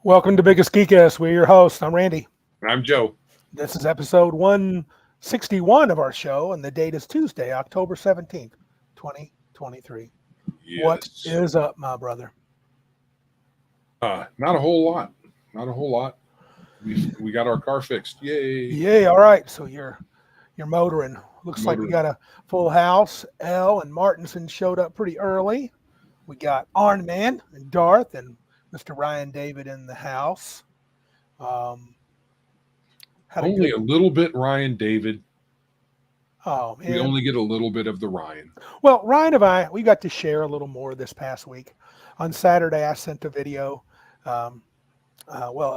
Welcome to Biggest Geek Ass. We're your hosts. I'm Randy. I'm Joe. This is episode 161 of our show, and the date is Tuesday, October 17th, 2023. What Yes. is up, my brother? Not a whole lot. Not a whole lot. We got our car fixed. Yay. Yay, all right. So you're motoring. Looks like we Motoring. got a full house. Elle and Martinson showed up pretty early. We got Arn Man and Darth and Mr. Ryan David in the house. Only a little bit Ryan David. Oh, man. We only get a little bit of the Ryan. Well, Ryan and we got to share a little more this past week. On Saturday, I sent a video. A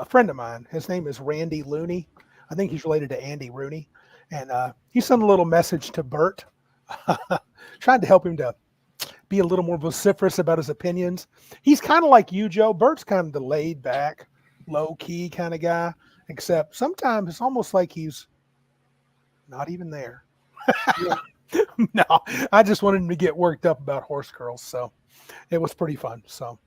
friend of mine, his name is Randy Looney. I think he's related to Andy Rooney. And he sent a little message to Bert, trying to help him to be a little more vociferous about his opinions. He's kind of like you, Joe. Bert's kind of the laid back, low key kind of guy, except sometimes it's almost like he's not even there. No, I just wanted him to get worked up about horse girls. So it was pretty fun. So.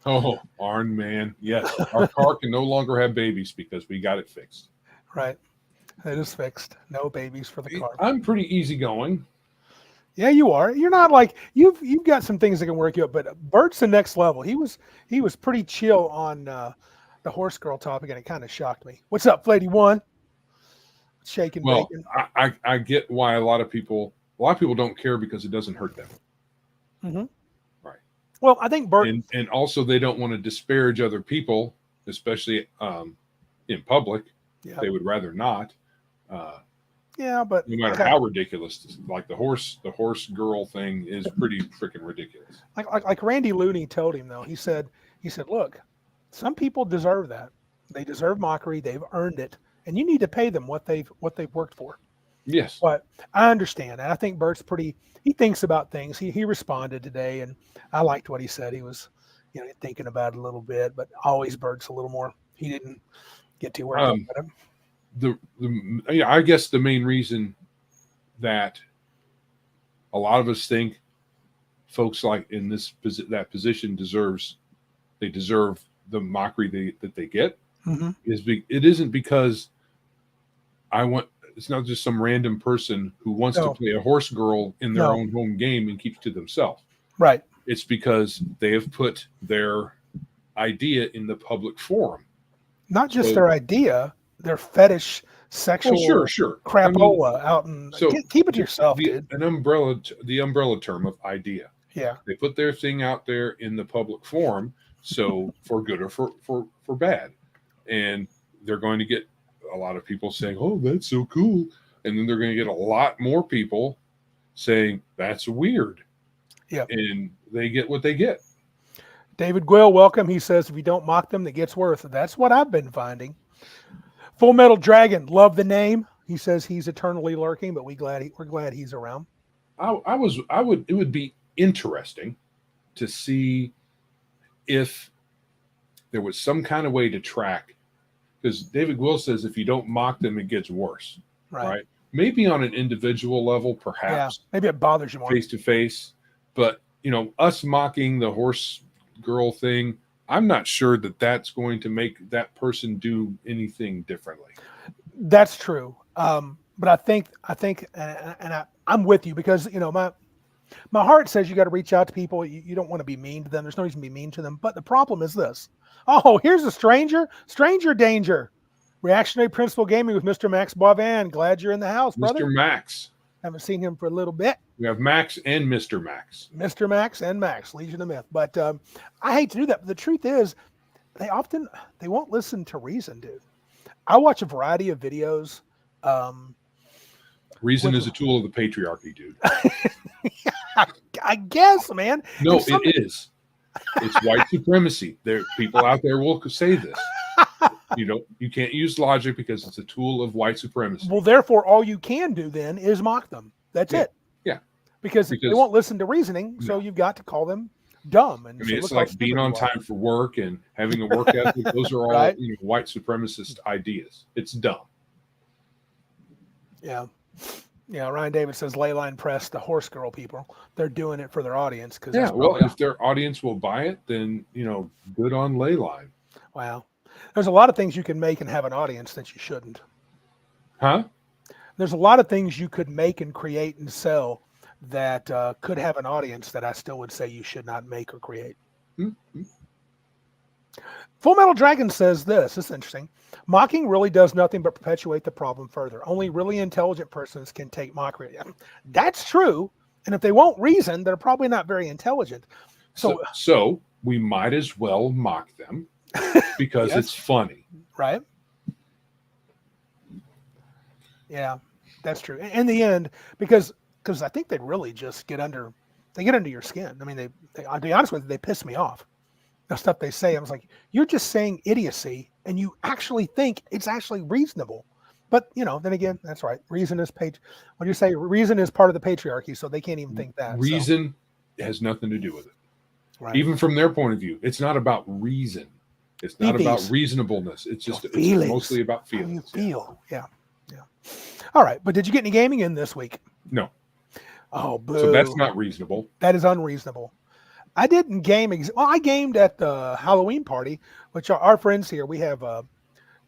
Oh, Arn man. Yes. Our car can no longer have babies because we got it fixed. Right. It is fixed. No babies for the car. I'm pretty easygoing. Yeah, you are. You're not like you've got some things that can work you up, but Bert's the next level. He was pretty chill on the horse girl topic, and it kind of shocked me. What's up, Flady One? Shaking Well, bacon. I get why a lot of people don't care because it doesn't hurt them. Mm-hmm. Right. Well, I think Bert and also they don't want to disparage other people, especially in public. Yeah. They would rather not. Yeah, but No matter how ridiculous, like the horse girl thing is pretty freaking ridiculous. Like Randy Looney told him though. He said, look, some people deserve that. They deserve mockery. They've earned it, and you need to pay them what they've worked for. Yes. But I understand, and I think Bert's he thinks about things. He responded today, and I liked what he said. He was, thinking about it a little bit, but always Bert's a little more. He didn't get too worked up about him. I guess the main reason that a lot of us think folks like in that position deserve the mockery that they get is it isn't because it's not just some random person who wants to play a horse girl in their own home game and keeps to themselves. Right. It's because they have put their idea in the public forum. Not just their idea, their fetish, sexual crapola out and keep it to yourself, dude. The umbrella term of idea. Yeah. They put their thing out there in the public forum, so for good or for bad. And they're going to get a lot of people saying, "Oh, that's so cool." And then they're going to get a lot more people saying, "That's weird." Yeah. And they get what they get. David Gwill, welcome. He says, if you don't mock them, it gets worse. That's what I've been finding. Full Metal Dragon, love the name. He says he's eternally lurking, but we're glad he's around. It would be interesting to see if there was some kind of way to track, because David Gwill says if you don't mock them, it gets worse. Right? Maybe on an individual level, perhaps. Yeah, maybe it bothers you more. Face to face. But, us mocking the horse girl thing, I'm not sure that that's going to make that person do anything differently. That's true. But I think, and I'm with you because, my heart says you got to reach out to people. You don't want to be mean to them. There's no reason to be mean to them. But the problem is this. Oh, here's a stranger danger. Reactionary Principal Gaming with Mr. Max Boivin. Glad you're in the house, brother. Mr. Max. Haven't seen him for a little bit. We have Max and Mr. Max. Mr. Max and Max, Legion of Myth. But I hate to do that. But the truth is, they won't listen to reason, dude. I watch a variety of videos. Reason is a tool of the patriarchy, dude. I guess, man. No, it is. It's white supremacy. People out there will say this. You can't use logic because it's a tool of white supremacy. Well, therefore, all you can do then is mock them. That's it. Yeah. Because they won't listen to reasoning, so you've got to call them dumb. And it's like being on time for work and having a work ethic. Those are all right? White supremacist ideas. It's dumb. Yeah. Yeah, Ryan David says Leyline Press, the horse girl people, they're doing it for their audience because Yeah, that's well, probably if their audience will buy it, then good on Leyline. wow. There's a lot of things you can make and have an audience that you shouldn't. Huh? There's a lot of things you could make and create and sell that could have an audience that I still would say you should not make or create. Mm-hmm. Full Metal Dragon says this is interesting. Mocking really does nothing but perpetuate the problem further. Only really intelligent persons can take mockery. That's true. And if they won't reason, they're probably not very intelligent. So we might as well mock them because Yes. it's funny. Right? Yeah, that's true. In the end, because I think they really just get under your skin. I mean, they I'll be honest with you, they piss me off. The stuff they say, I was like, you're just saying idiocy, and you actually think it's actually reasonable. But then again, that's right. Reason is What do you say? Reason is part of the patriarchy, so they can't even think that. Reason has nothing to do with it. Right. Even from their point of view, it's not about reason. It's not about reasonableness. It's just it's mostly about feelings. How you feel. Yeah. All right, but did you get any gaming in this week? No. Oh, boo. So that's not reasonable. That is unreasonable. I didn't game. I gamed at the Halloween party, which are our friends here. We have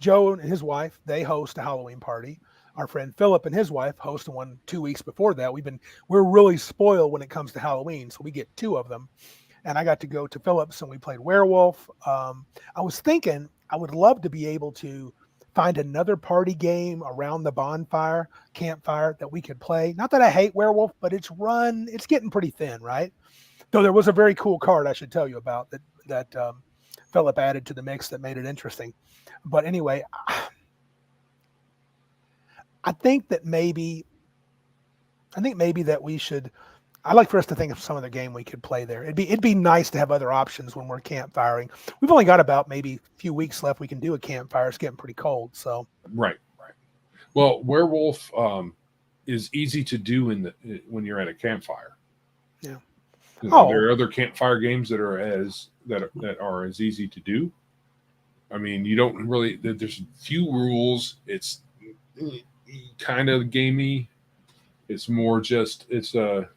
Joe and his wife. They host a Halloween party. Our friend Philip and his wife hosted one 2 weeks before that. We're really spoiled when it comes to Halloween, so we get 2 of them. And I got to go to Philip's and we played Werewolf. I was thinking I would love to be able to find another party game around the campfire that we could play. Not that I hate Werewolf, but it's getting pretty thin, right? Though there was a very cool card I should tell you about that Philip added to the mix that made it interesting. But anyway, I think maybe that we should. I'd like for us to think of some other game we could play there. It'd be nice to have other options when we're campfiring. We've only got about maybe a few weeks left. We can do a campfire. It's getting pretty cold, so right. Well, Werewolf is easy to do when you're at a campfire. Yeah. There are other campfire games that are as easy to do. I mean, you don't really. There's few rules. It's kind of gamey. It's more just it's a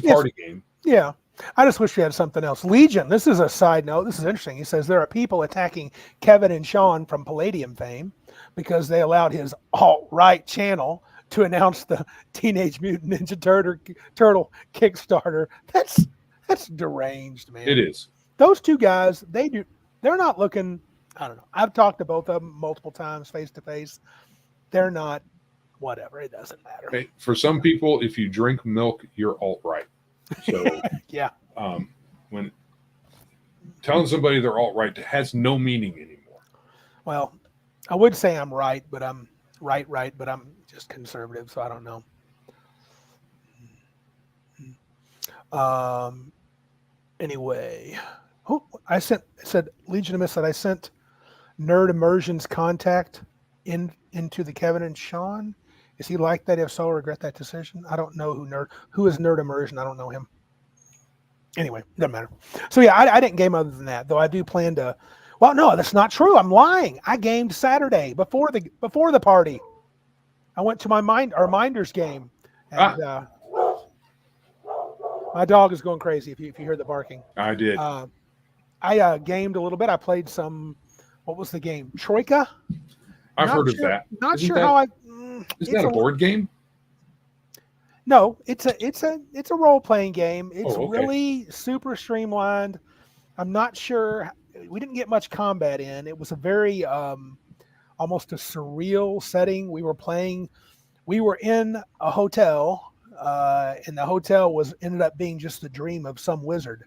party game. Yeah. I just wish we had something else. Legion, this is a side note. This is interesting. He says there are people attacking Kevin and Sean from Palladium fame because they allowed his alt-right channel to announce the Teenage Mutant Ninja Turtle Kickstarter. That's deranged, man. It is. Those 2 guys, they're not looking, I don't know. I've talked to both of them multiple times face to face. They're not, whatever. It doesn't matter. Okay. For some people, if you drink milk, you're alt-right. So yeah. When telling somebody they're alt-right has no meaning anymore. Well, I would say I'm right, but I'm right, but I'm just conservative, so I don't know. Anyway, said Legion of Mist said I sent Nerd Immersion's contact into the Kevin and Sean. Is he like that? If so, I regret that decision. I don't know who is Nerd Immersion. I don't know him. Anyway, doesn't matter. So yeah, I didn't game other than that, though I do plan to. Well, no, that's not true. I'm lying. I gamed Saturday before the party. I went to my Minders game, and my dog is going crazy. If you hear the barking, I did. I gamed a little bit. I played some. What was the game? Troika. I've heard of that. Not sure how I. Isn't that a board game? No, it's a role playing game. It's okay. really super streamlined. I'm not sure. We didn't get much combat in. It was a very almost a surreal setting. We were in a hotel, and the hotel ended up being just the dream of some wizard.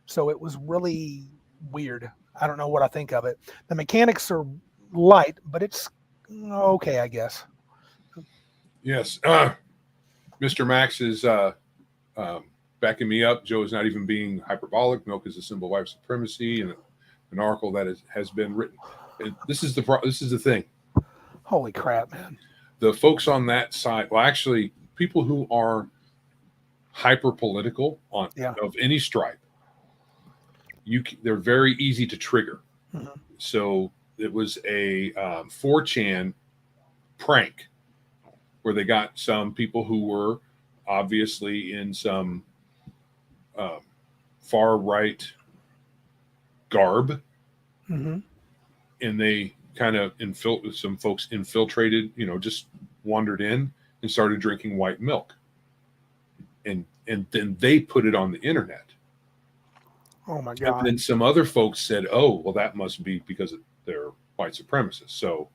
So it was really weird. I don't know what I think of it. The mechanics are light, but it's okay, I guess. Yes. Mr. Max is backing me up. Joe is not even being hyperbolic. Milk is a symbol of white supremacy, and an article that has been written. This is the thing. Holy crap, man! The folks on that side, well, actually, people who are hyper political of any stripe, they're very easy to trigger. Mm-hmm. So it was a 4chan prank where they got some people who were obviously in some far right garb, Mm-hmm. and they kind of some folks infiltrated, just wandered in and started drinking white milk, and then they put it on the internet. Oh my And God. then some other folks said, "Oh, well, that must be because they're white supremacists." So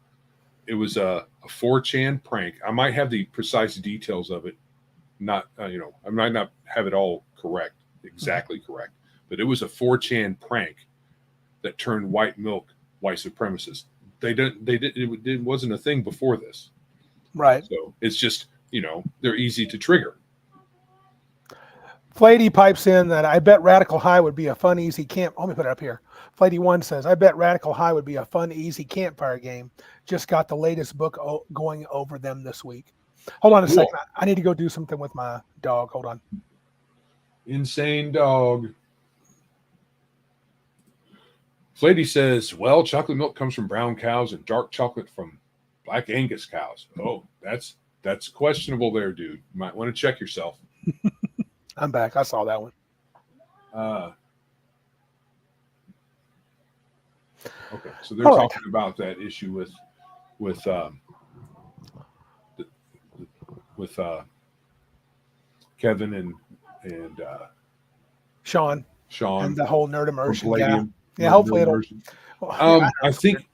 it was a 4chan prank. I might have the precise details of it. Not, I might not have it all correct, exactly correct, but it was a 4chan prank that turned white milk white supremacists. It wasn't a thing before this. Right. So it's just, they're easy to trigger. Flady pipes in that I bet Radical High would be a fun, easy camp. Let me put it up here. Flady1 says, I bet Radical High would be a fun, easy campfire game. Just got the latest book going over them this week. Hold on a second. I need to go do something with my dog. Hold on. Insane dog. Flady says, well, chocolate milk comes from brown cows and dark chocolate from black Angus cows. Oh, that's questionable there, dude. You might want to check yourself. I'm back. I saw that one. Okay, so they're talking about that issue with Kevin and Sean and the whole nerd immersion. Yeah, hopefully it'll. I think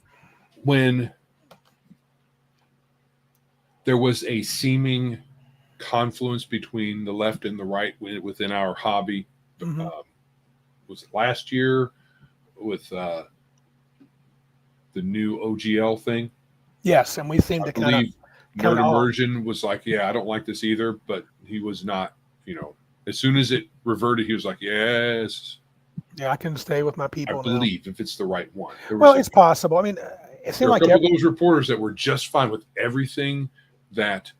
when there was a seeming confluence between the left and the right within our hobby, was it last year with the new OGL thing? Yes, and we seem to kind of Nerd Immersion was like, yeah, I don't like this either, but he was not, as soon as it reverted, he was like, yes. Yeah, I can stay with my people. I believe if it's the right one. Well, it's possible. I mean, it seemed like a couple of those reporters that were just fine with everything that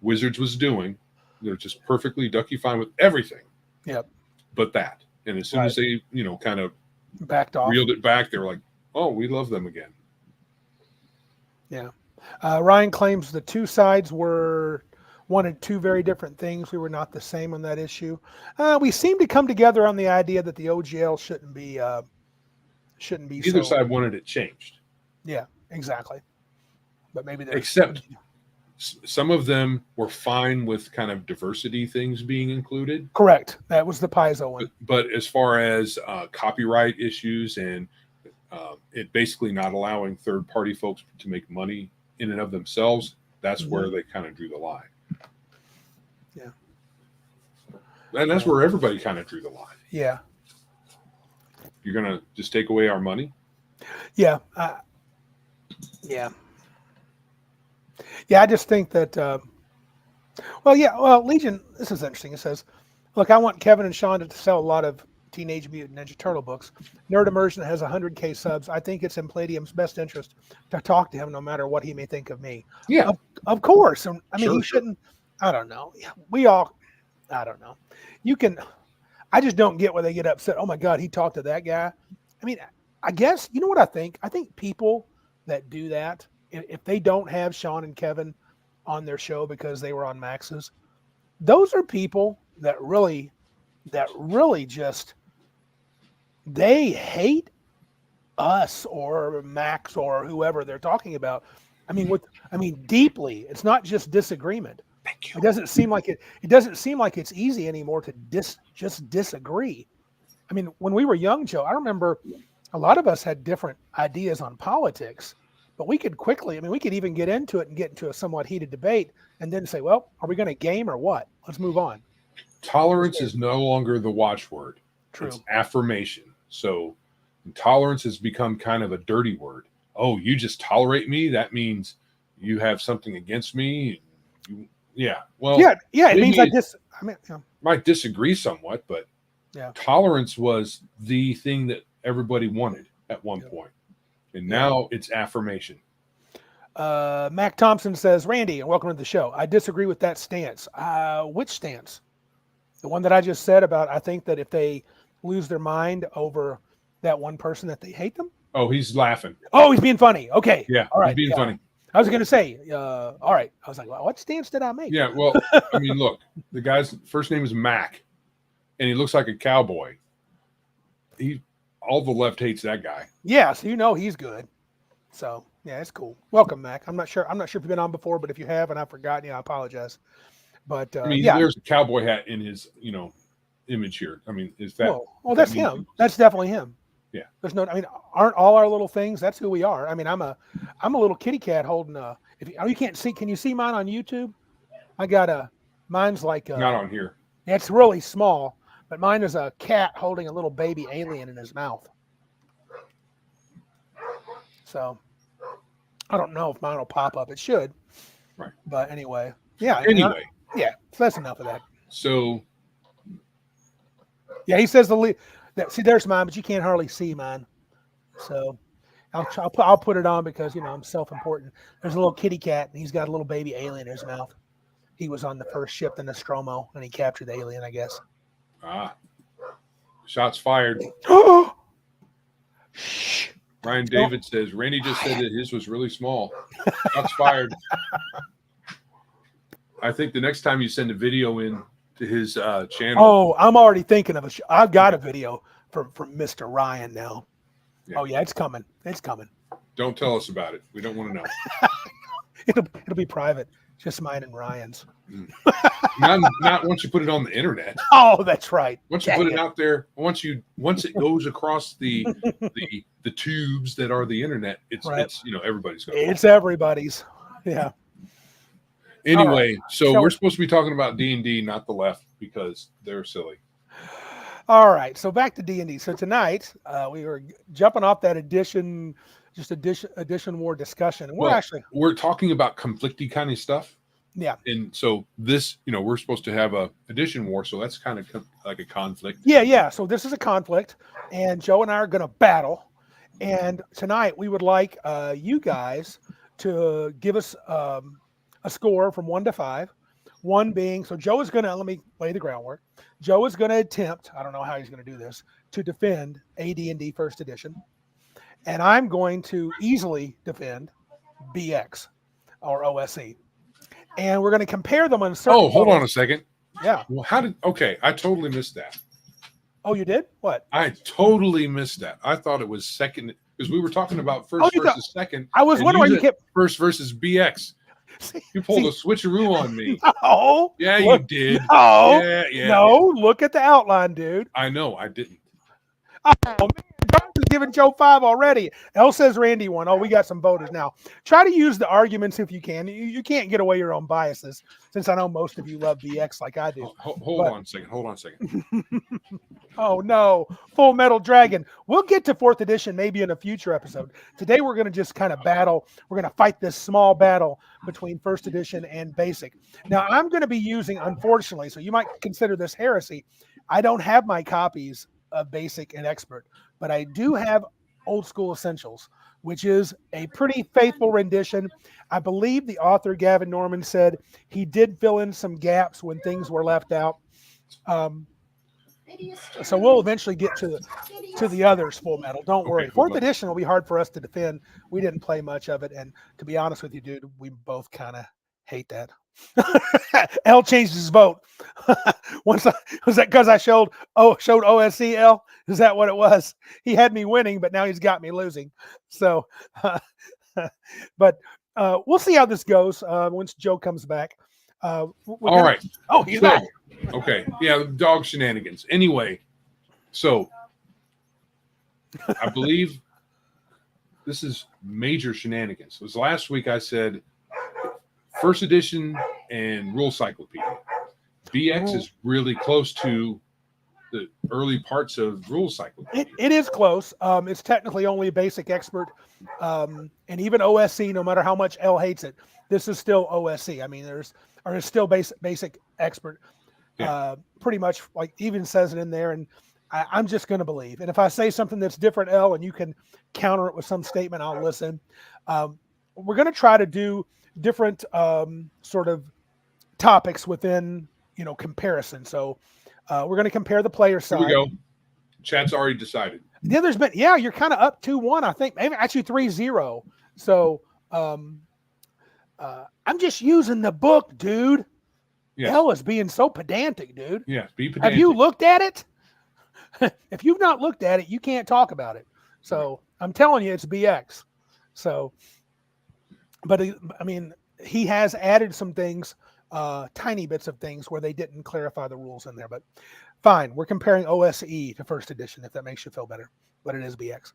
Wizards was doing. They're just perfectly ducky fine with everything. Yep. But that. And as soon as they, kind of backed off, reeled it back, they were like, oh, we love them again. Yeah. Ryan claims the two sides wanted two very different things. We were not the same on that issue. We seem to come together on the idea that the OGL shouldn't be. Either side wanted it changed. Yeah, exactly. But maybe except some of them were fine with kind of diversity things being included. Correct. That was the Paizo one. But as far as copyright issues and it basically not allowing third-party folks to make money in and of themselves, that's where they kind of drew the line. Yeah. And that's where everybody kind of drew the line. Yeah. You're going to just take away our money? Yeah. Yeah. Yeah, I just think that, Legion, this is interesting. It says, look, I want Kevin and Sean to sell a lot of Teenage Mutant Ninja Turtle books. Nerd Immersion has 100K subs. I think it's in Palladium's best interest to talk to him no matter what he may think of me. Yeah. Of course. And I mean, he shouldn't, I don't know. I don't know. I just don't get why they get upset. Oh my God, he talked to that guy. I mean, I guess, you know what I think? I think people that do that, if they don't have Sean and Kevin on their show because they were on Max's, those are people that really just, they hate us or Max or whoever they're talking about. I mean, deeply. It's not just disagreement. Thank you. It doesn't seem like it's easy anymore to just disagree. I mean, when we were young, Joe, I remember a lot of us had different ideas on politics, but we could even get into it and get into a somewhat heated debate and then say, well, are we going to game or what? Let's move on. Tolerance is no longer the watchword. True. It's affirmation. So tolerance has become kind of a dirty word. Oh, you just tolerate me? That means you have something against me? Well, it means might disagree somewhat, but tolerance was the thing that everybody wanted at one point. And now it's affirmation. Mac Thompson says, Randy, and welcome to the show. I disagree with that stance. Which stance? The one that I just said about, I think that if they lose their mind over that one person that they hate them. Oh, he's laughing. Oh, he's being funny. Okay. Yeah. All right. He's being funny. I was going to say, all right. I was like, well, what stance did I make? Yeah, well, I mean, look, the guy's first name is Mac, and he looks like a cowboy. All the left hates that guy. Yeah, so you know he's good. So yeah, it's cool. Welcome, Mac. I'm not sure if you've been on before, but if you have and I've forgotten, I apologize. But I mean, yeah, there's a cowboy hat in his, image here. I mean, is that? well, that's him. That's definitely him. Yeah. There's no. I mean, aren't all our little things? That's who we are. I mean, I'm a little kitty cat holding a. If you can't see, can you see mine on YouTube? I got a. Mine's like Not on here. It's really small, but mine is a cat holding a little baby alien in his mouth. So, I don't know if mine will pop up. It should. Right. But anyway, yeah. Anyway. Yeah. So that's enough of that. So. Yeah, he says see, there's mine, but you can't hardly see mine. So, I'll put it on because I'm self-important. There's a little kitty cat, and he's got a little baby alien in his mouth. He was on the first ship, the Nostromo, and he captured the alien, I guess. Shots fired. Shh. Ryan David says, Randy just said that his was really small. Shots fired. I think the next time you send a video in to his channel. Oh, I'm already thinking of I've got a video from Mr. Ryan now. Yeah. Oh, yeah, it's coming. It's coming. Don't tell us about it. We don't want to know. It'll be private. Just mine and Ryan's. Not once you put it on the internet. Oh, that's right. Once you put it out there, once it goes across the tubes that are the internet, it's everybody's going. It's everybody's. Yeah. Anyway, right. So we're supposed to be talking about D&D, not the left, because they're silly. All right. So back to D&D. So tonight we were jumping off that edition war discussion. And we're talking about conflicty kind of stuff. Yeah. And so this, we're supposed to have a edition war. So that's kind of like a conflict. Yeah. Yeah. So this is a conflict, and Joe and I are going to battle. And tonight we would like you guys to give us a score from 1 to 5. 1 being, so Joe is going to, let me lay the groundwork. Joe is going to attempt, I don't know how he's going to do this, to defend AD&D first edition. And I'm going to easily defend BX or OSE. And we're going to compare them on certain. Oh, hold on a second. Yeah. Well, I totally missed that. Oh, you did? What? I totally missed that. I thought it was second because we were talking about first versus second. I was wondering why you kept first versus BX. You pulled a switcheroo on me. Oh, yeah, you did. Oh, yeah. No, look at the outline, dude. I know, I didn't. Oh man, Josh is giving Joe 5 already. L says Randy 1. Oh, we got some voters now. Try to use the arguments if you can. You can't get away your own biases, since I know most of you love BX like I do. Hold on a second. Oh no, Full Metal Dragon. We'll get to 4th edition maybe in a future episode. Today we're going to just kind of battle. We're going to fight this small battle between 1st edition and basic. Now I'm going to be using, unfortunately, so you might consider this heresy, I don't have my copies of basic and expert, but I do have Old School Essentials, which is a pretty faithful rendition. I believe the author Gavin Norman said he did fill in some gaps when things were left out. So we'll eventually get to the others, Full Metal. Don't worry. 4th edition will be hard for us to defend. We didn't play much of it, and to be honest with you, dude, we both kind of hate that. L changed his vote. Was that because I showed OSE? L, is that what it was? He had me winning, but now he's got me losing. So, but we'll see how this goes once Joe comes back. All right. Oh, he's back. Okay. Yeah, dog shenanigans. Anyway, so I believe this is major shenanigans. It was last week I said first edition and Rule Cyclopedia. BX is really close to the early parts of Rule Cyclopedia. It is close. It's technically only a basic expert. And even OSE, no matter how much L hates it, this is still OSE. I mean, there's still basic expert. Yeah. Pretty much like even says it in there. And I'm just going to believe. And if I say something that's different, L, and you can counter it with some statement, I'll listen. We're going to try to do different sort of topics within, comparison. So we're going to compare the player side. Here we go. Chat's already decided. The other's been, you're kind of up 2-1, I think. Maybe actually 3-0. So I'm just using the book, dude. Yes. Hell is being so pedantic, dude. Yes. Be pedantic. Have you looked at it? If you've not looked at it, you can't talk about it. So I'm telling you, it's BX. So, but I mean, he has added some things, tiny bits of things where they didn't clarify the rules in there. But fine, we're comparing OSE to first edition, if that makes you feel better. But it is BX.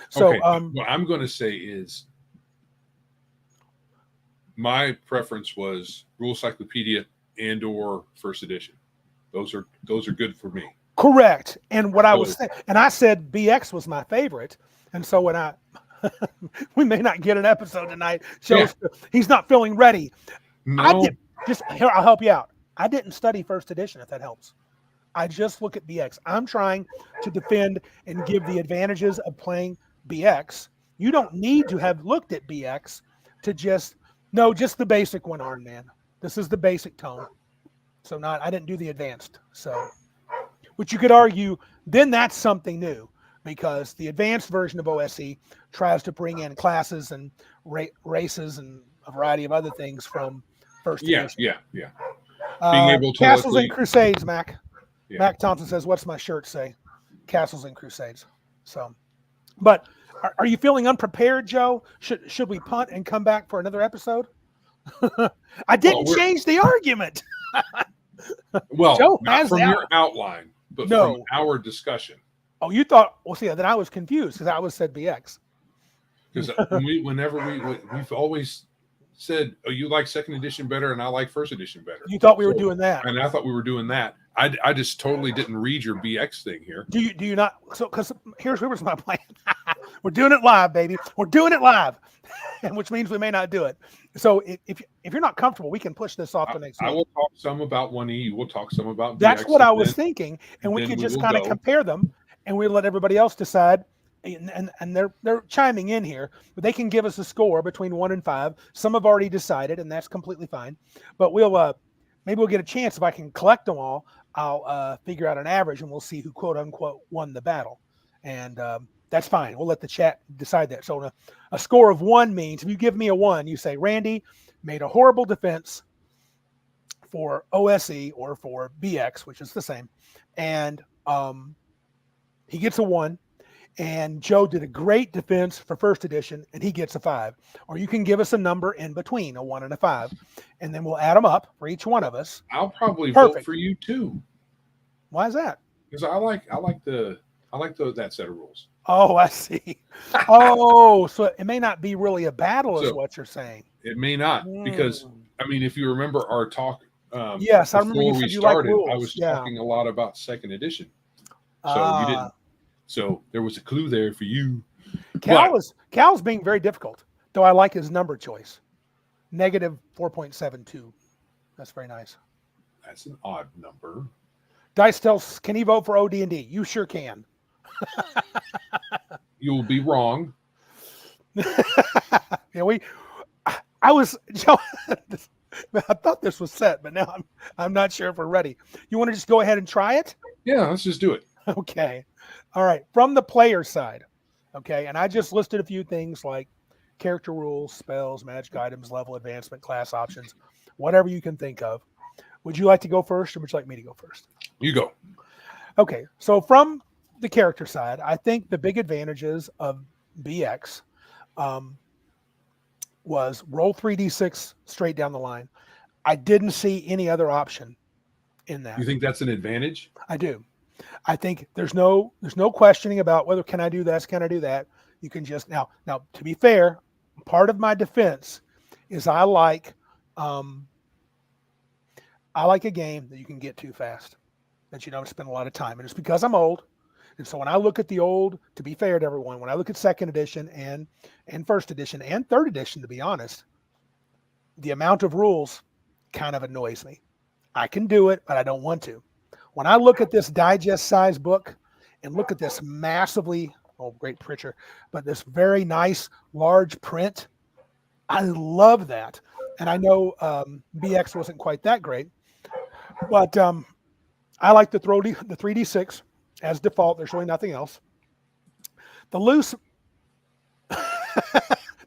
So, okay. What I'm going to say is my preference was Rule Cyclopedia and or first edition. Those are good for me. Correct. And what I was saying, and I said BX was my favorite. And so when we may not get an episode tonight, shows he's not feeling ready. No. I'll help you out. I didn't study first edition, if that helps. I just look at BX. I'm trying to defend and give the advantages of playing BX. You don't need to have looked at BX to just the basic one, Arn Man. This is the basic tone. So I didn't do the advanced. So, which you could argue, then that's something new, because the advanced version of OSE tries to bring in classes and races and a variety of other things from first edition. Yeah. Being able to Castles and Crusades, Mac. Yeah. Mac Thompson says, "What's my shirt say?" Castles and Crusades. So, but are you feeling unprepared, Joe? Should we punt and come back for another episode? I didn't change the argument. Well, Joe not from your outline, but from our discussion. Oh, you thought? Well, see, then I was confused because I said BX. Because we've always said, "Oh, you like second edition better, and I like first edition better." You thought we were doing that, and I thought we were doing that. I just totally didn't read your BX thing here. Do you not? So, because here's my plan. We're doing it live, baby. We're doing it live, which means we may not do it. So if you're not comfortable, we can push this off to next week. I will talk some about 1E. We'll talk some about BX. That's what I was thinking, and we could just kind of compare them, and we let everybody else decide. And they're chiming in here, but they can give us a score between 1 and 5. Some have already decided, and that's completely fine. But maybe we'll get a chance if I can collect them all. I'll figure out an average, and we'll see who quote unquote won the battle, and that's fine. We'll let the chat decide that. So a score of 1 means if you give me a 1, you say Randy made a horrible defense for OSE or for BX, which is the same, and he gets a 1. And Joe did a great defense for first edition, and he gets a 5. Or you can give us a number in between, a 1 and a 5, and then we'll add them up for each one of us. I'll probably vote for you too. Why is that? Because I like that set of rules. Oh, I see. Oh, so it may not be really a battle, is what you're saying. It may not, because I mean, if you remember our talk, yes, I remember you said you like rules. I was talking a lot about second edition, so you didn't. So there was a clue there for you. Cal's being very difficult, though I like his number choice. Negative 4.72. That's very nice. That's an odd number. Dice tells, can he vote for OD&D? You sure can. You'll be wrong. Yeah, Joe, I thought this was set, but now I'm not sure if we're ready. You want to just go ahead and try it? Yeah, let's just do it. Okay. All right. From the player side. Okay. And I just listed a few things like character rules, spells, magic items, level advancement, class options, whatever you can think of. Would you like to go first, or would you like me to go first? You go. Okay. So from the character side, I think the big advantages of BX was roll 3d6 straight down the line. I didn't see any other option in that. You think that's an advantage? I do. I think there's no questioning about whether can I do this, can I do that. You can just now to be fair, part of my defense is I like a game that you can get to fast, that you don't spend a lot of time. And it's because I'm old. And so when I look at the old, to be fair to everyone, when I look at second edition and first edition and third edition, to be honest, the amount of rules kind of annoys me. I can do it, but I don't want to. When I look at this digest size book and look at this massively, great picture, but this very nice large print, I love that. And I know BX wasn't quite that great, but I like the 3D6 as default. There's really nothing else. The loose,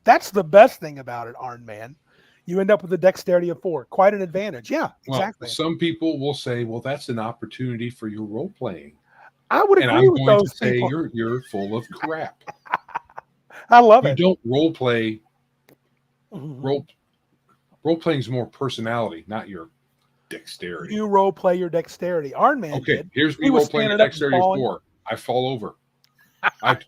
that's the best thing about it, Arn Man. You end up with a dexterity of 4. Quite an advantage. Yeah, Well, exactly. some people will say, well, that's an opportunity for your role playing. I would And agree I'm with going to those say people. you're full of crap. I love You it. don't role play. Mhm. Role playing is more personality, not your dexterity. You role play your dexterity. Iron Man Okay, did. here's me He was role playing a standing up and dexterity of falling. 4. I fall over. I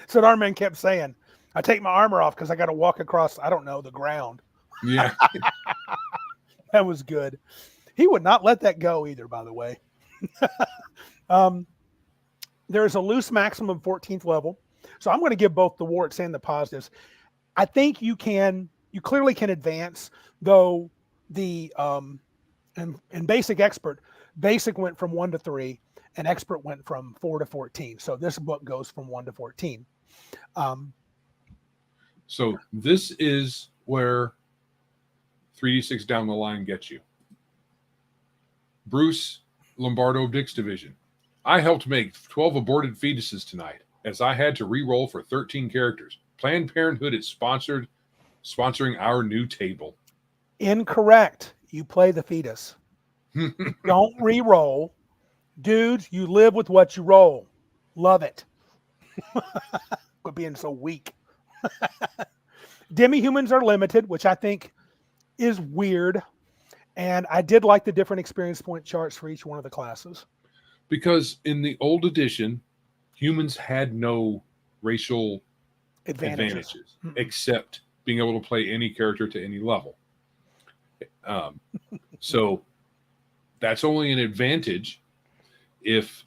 So Iron Man kept saying, I take my armor off because I got to walk across, I don't know, the ground. yeah. That was good. He would not let that go either, by the way. um, there is a loose maximum 14th level. So I'm going to give both the warts and the positives. I think you clearly can advance, though the in basic expert, basic went from 1 to 3 and expert went from 4 to 14. So this book goes from 1 to 14. So this is where 3d6 down the line gets you. Bruce Lombardo of Dick's Division. I helped make 12 aborted fetuses tonight, as I had to re-roll for 13 characters. Planned Parenthood is sponsoring our new table. Incorrect. You play the fetus. Don't re-roll. Dudes, you live with what you roll. Love it. Quit being so weak. Demi-humans are limited, which I think is weird. And I did like the different experience point charts for each one of the classes. Because in the old edition, humans had no racial advantages except being able to play any character to any level. So that's only an advantage if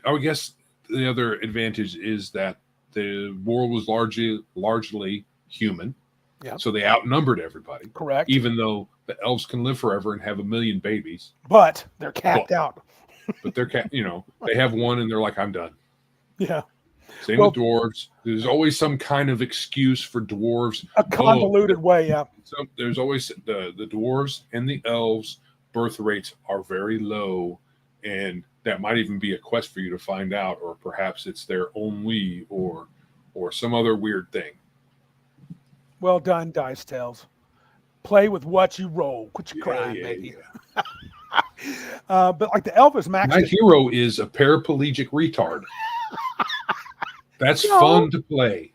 I guess the other advantage is that the world was largely human. Yeah. So they outnumbered everybody. Correct. Even though the elves can live forever and have 1 million babies. But they're capped out. But they're they have one and they're like, I'm done. Yeah. Same with dwarves. There's always some kind of excuse for dwarves. A convoluted way, yeah. So there's always the dwarves and the elves birth rates are very low, and that might even be a quest for you to find out, or perhaps it's their only or some other weird thing. Well done, Dice Tales. Play with what you roll. Quit your crying, baby. Yeah. But like the elf is maxed. My hero is a paraplegic retard. That's fun to play.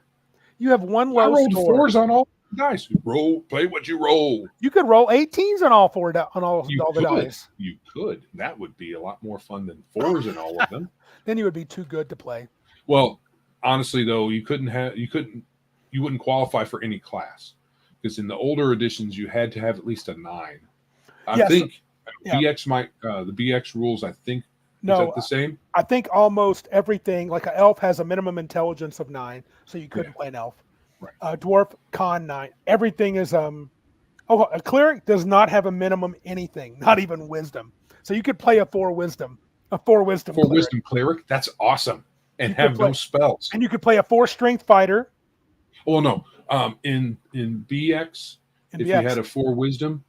You have one I low rolled score. 4s on all dice. Play what you roll. You could roll 18s on all the dice. You could. That would be a lot more fun than 4s in all of them. Then you would be too good to play. Well, honestly though, you wouldn't qualify for any class, because in the older editions you had to have at least a 9. I think BX the BX rules, I think, is that the same? I think almost everything, like an elf has a minimum intelligence of 9, so you couldn't play an elf. Right. Dwarf, con 9. Everything is a cleric does not have a minimum anything, not even wisdom. So you could play a 4 wisdom cleric. That's awesome. And have no spells. And you could play a 4 strength fighter. Oh no. In BX, if you had a 4 wisdom,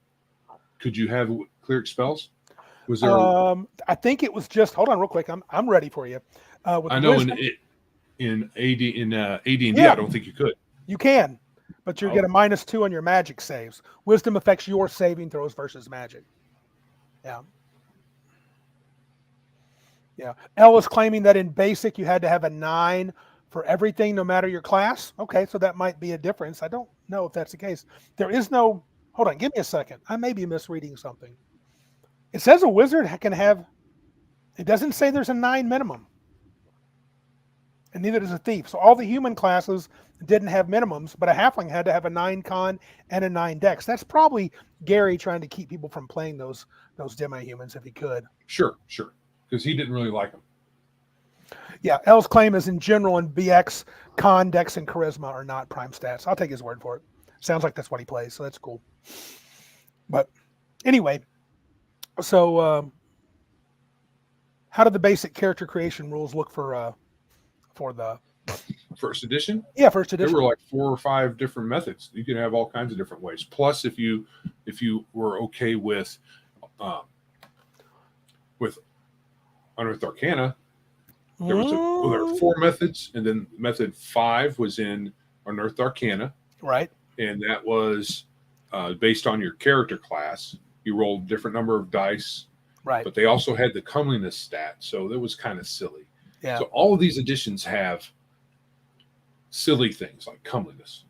could you have cleric spells? Was there? I think it was just. Hold on, real quick. I'm ready for you. I know in AD&D, I don't think you could. You can, but you get a -2 on your magic saves. Wisdom affects your saving throws versus magic. Yeah. Yeah. Elle was claiming that in basic you had to have a 9 for everything, no matter your class. Okay, so that might be a difference. I don't know if that's the case. There is no. Hold on, give me a second. I may be misreading something. It says a wizard can have. It doesn't say there's a 9 minimum. And neither does a thief. So all the human classes didn't have minimums, but a halfling had to have a 9 con and a 9 dex. That's probably Gary trying to keep people from playing those demi-humans if he could. Sure. Because he didn't really like them. Yeah, Elle's claim is in general in BX, con, dex, and charisma are not prime stats. I'll take his word for it. Sounds like that's what he plays, so that's cool. But anyway, so how did the basic character creation rules look for the first edition? Yeah, first edition. There were like 4 or 5 different methods. You could have all kinds of different ways. Plus, if you were okay with Unearthed Arcana, there were 4 methods, and then method 5 was in Unearthed Arcana, right? And that was based on your character class. You rolled a different number of dice, Right. but they also had the comeliness stat, so that was kind of silly. Yeah. So all of these editions have silly things like comeliness.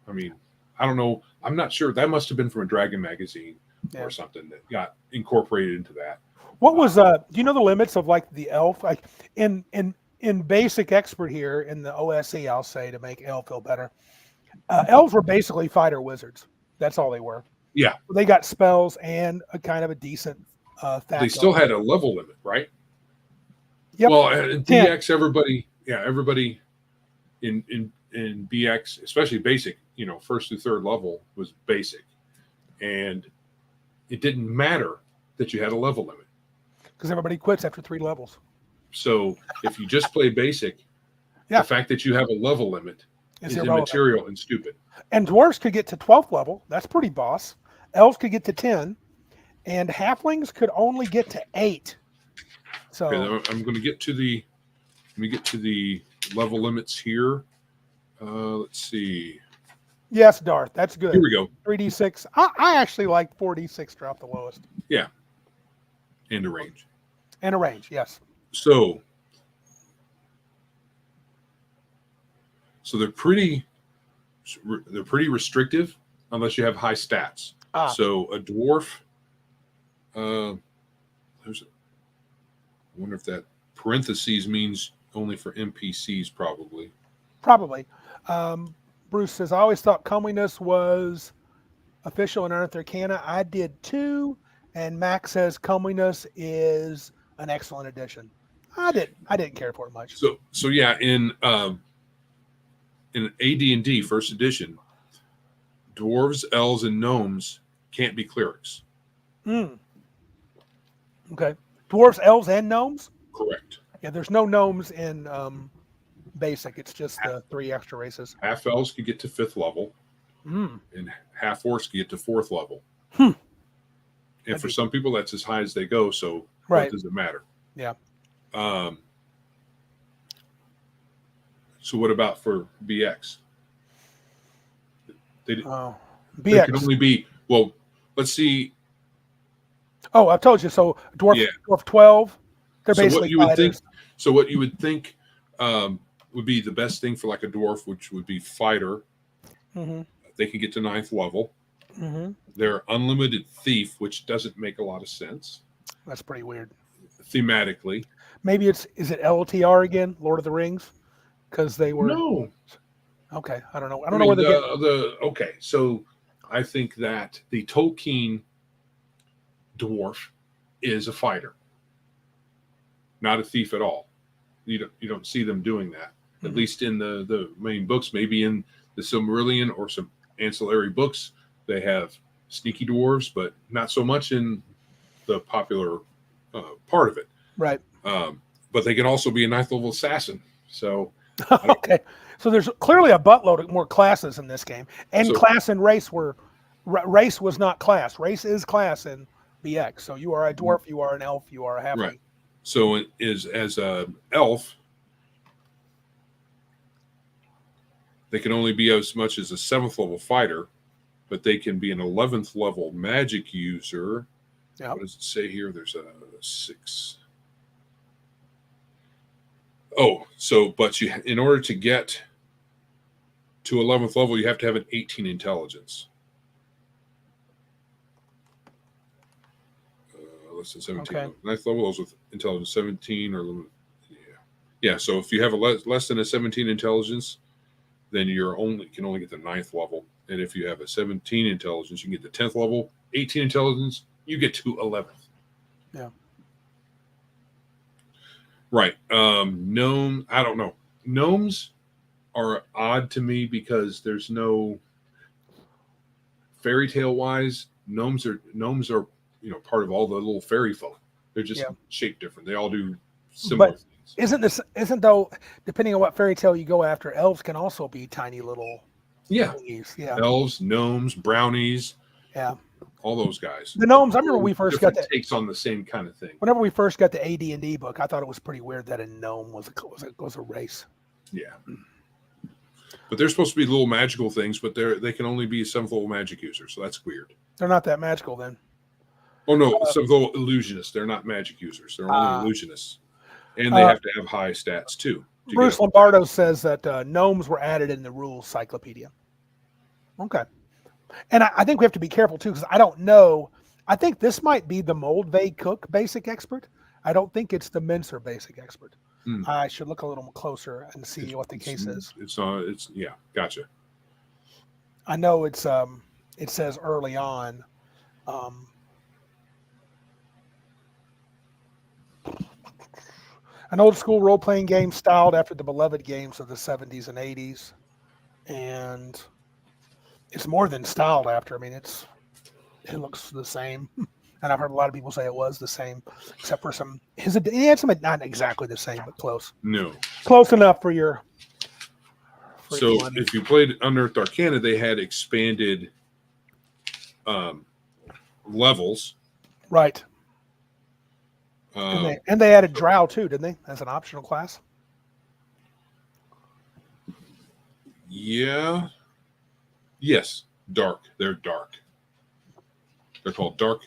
I mean, I don't know. I'm not sure. That must have been from a Dragon magazine or something that got incorporated into that. What was do you know the limits of like the elf? Like in basic expert here in the OSE, I'll say to make elf feel better. Elves were basically fighter wizards. That's all they were. Yeah. They got spells and a kind of a decent They still had a level limit, right? Yep. Well, in DX, everybody in BX, especially basic, first through third level was basic. And it didn't matter that you had a level limit. Because everybody quits after 3 levels. So if you just play basic, the fact that you have a level limit is immaterial and stupid. And dwarves could get to 12th level. That's pretty boss. Elves could get to 10. And halflings could only get to 8. So I'm going to get to the level limits here. Let's see. Yes, Darth. That's good. Here we go. 3d6. I actually like 4d6 drop the lowest. Yeah. And a range. And a range, yes. So they're pretty restrictive unless you have high stats. So a dwarf, I wonder if that parentheses means only for NPCs, probably. Probably. Bruce says, I always thought comeliness was official in Unearthed Arcana. I did too. And Max says comeliness is an excellent addition. I didn't care for it much. So yeah, in AD&D first edition, dwarves, elves, and gnomes can't be clerics. Okay. Dwarves, elves, and gnomes? Correct. Yeah, there's no gnomes in basic. It's just the 3 extra races. Half elves could get to 5th level, and half orcs could get to 4th level. And for some people, that's as high as they go. So what does it matter? Yeah. So what about for BX? BX can only be, well, let's see. Oh, I've told you. So dwarf 12, they're basically fighters. What you would think would be the best thing for like a dwarf, which would be fighter. They can get to 9th level. They're unlimited thief, which doesn't make a lot of sense. That's pretty weird. Thematically. Maybe is it LTR again, Lord of the Rings? Because they were... No. Okay, I don't know. I don't know where they get... Okay, so I think that the Tolkien dwarf is a fighter, not a thief at all. You don't see them doing that, at least in the main books. Maybe in the Silmarillion or some ancillary books, they have sneaky dwarves, but not so much in the popular part of it. Right. But they can also be a 9th level assassin. So okay. So there's clearly a buttload of more classes in this game. And class and race race was not class. Race is class in BX. So you are a dwarf, you are an elf, you are a halfling. Right. So it is as an elf, they can only be as much as a 7th level fighter, but they can be an 11th level magic user. Yep. What does it say here? There's a 6. Oh, but in order to get to 11th level, you have to have an 18 intelligence. Less than 17. Okay. 9th level is with intelligence 17 or yeah. So if you have a less than a 17 intelligence, then can only get the 9th level. And if you have a 17 intelligence, you can get the 10th level. 18 intelligence, you get to 11th. Yeah. Right. Gnome, I don't know. Gnomes are odd to me because there's no fairy tale wise. Gnomes are part of all the little fairy folk. They're just shaped different. They all do similar things. Isn't though, depending on what fairy tale you go after, elves can also be tiny little thingies. Yeah. Elves, gnomes, brownies. Yeah. All those guys. The gnomes, I remember we first got that takes on the same kind of thing. Whenever we first got the AD&D book, I thought it was pretty weird that a gnome was a race. Yeah. But they're supposed to be little magical things, but they can only be 7th level magic users, so that's weird. They're not that magical then. Oh no, 7th level illusionists. They're not magic users. They're only illusionists, and they have to have high stats too. Bruce Lombardo says that gnomes were added in the rules cyclopedia. Okay. And I think we have to be careful too, because I don't know. I think this might be the Moldvay Cook basic expert. I don't think it's the Mincer basic expert. I should look a little closer and see what the case is. It's yeah, gotcha. I know it's it says early on. An old school role playing game styled after the beloved games of the 70s and 80s. And it's more than styled after. I mean, it looks the same. And I've heard a lot of people say it was the same, except for he had some not exactly the same, but close. No. Close enough for your. So if you played Unearthed Arcana, they had expanded levels. Right. And they added Drow too, didn't they? As an optional class. Yeah. Yes. Dark. They're dark. They're called dark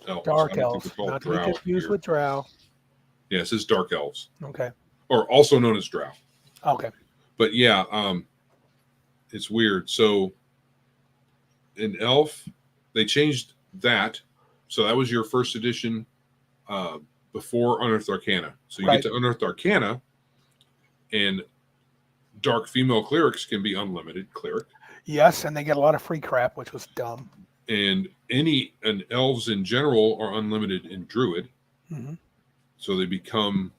elves. Dark elves. Not to be confused with Drow. Yeah, it says dark elves. Okay. Or also known as Drow. Okay. But yeah, it's weird. So in Elf, they changed that. So that was your first edition before Unearthed Arcana. So you get to Unearthed Arcana, and dark female clerics can be unlimited cleric. Yes, and they get a lot of free crap, which was dumb. And elves in general are unlimited in druid. Mm-hmm. So they become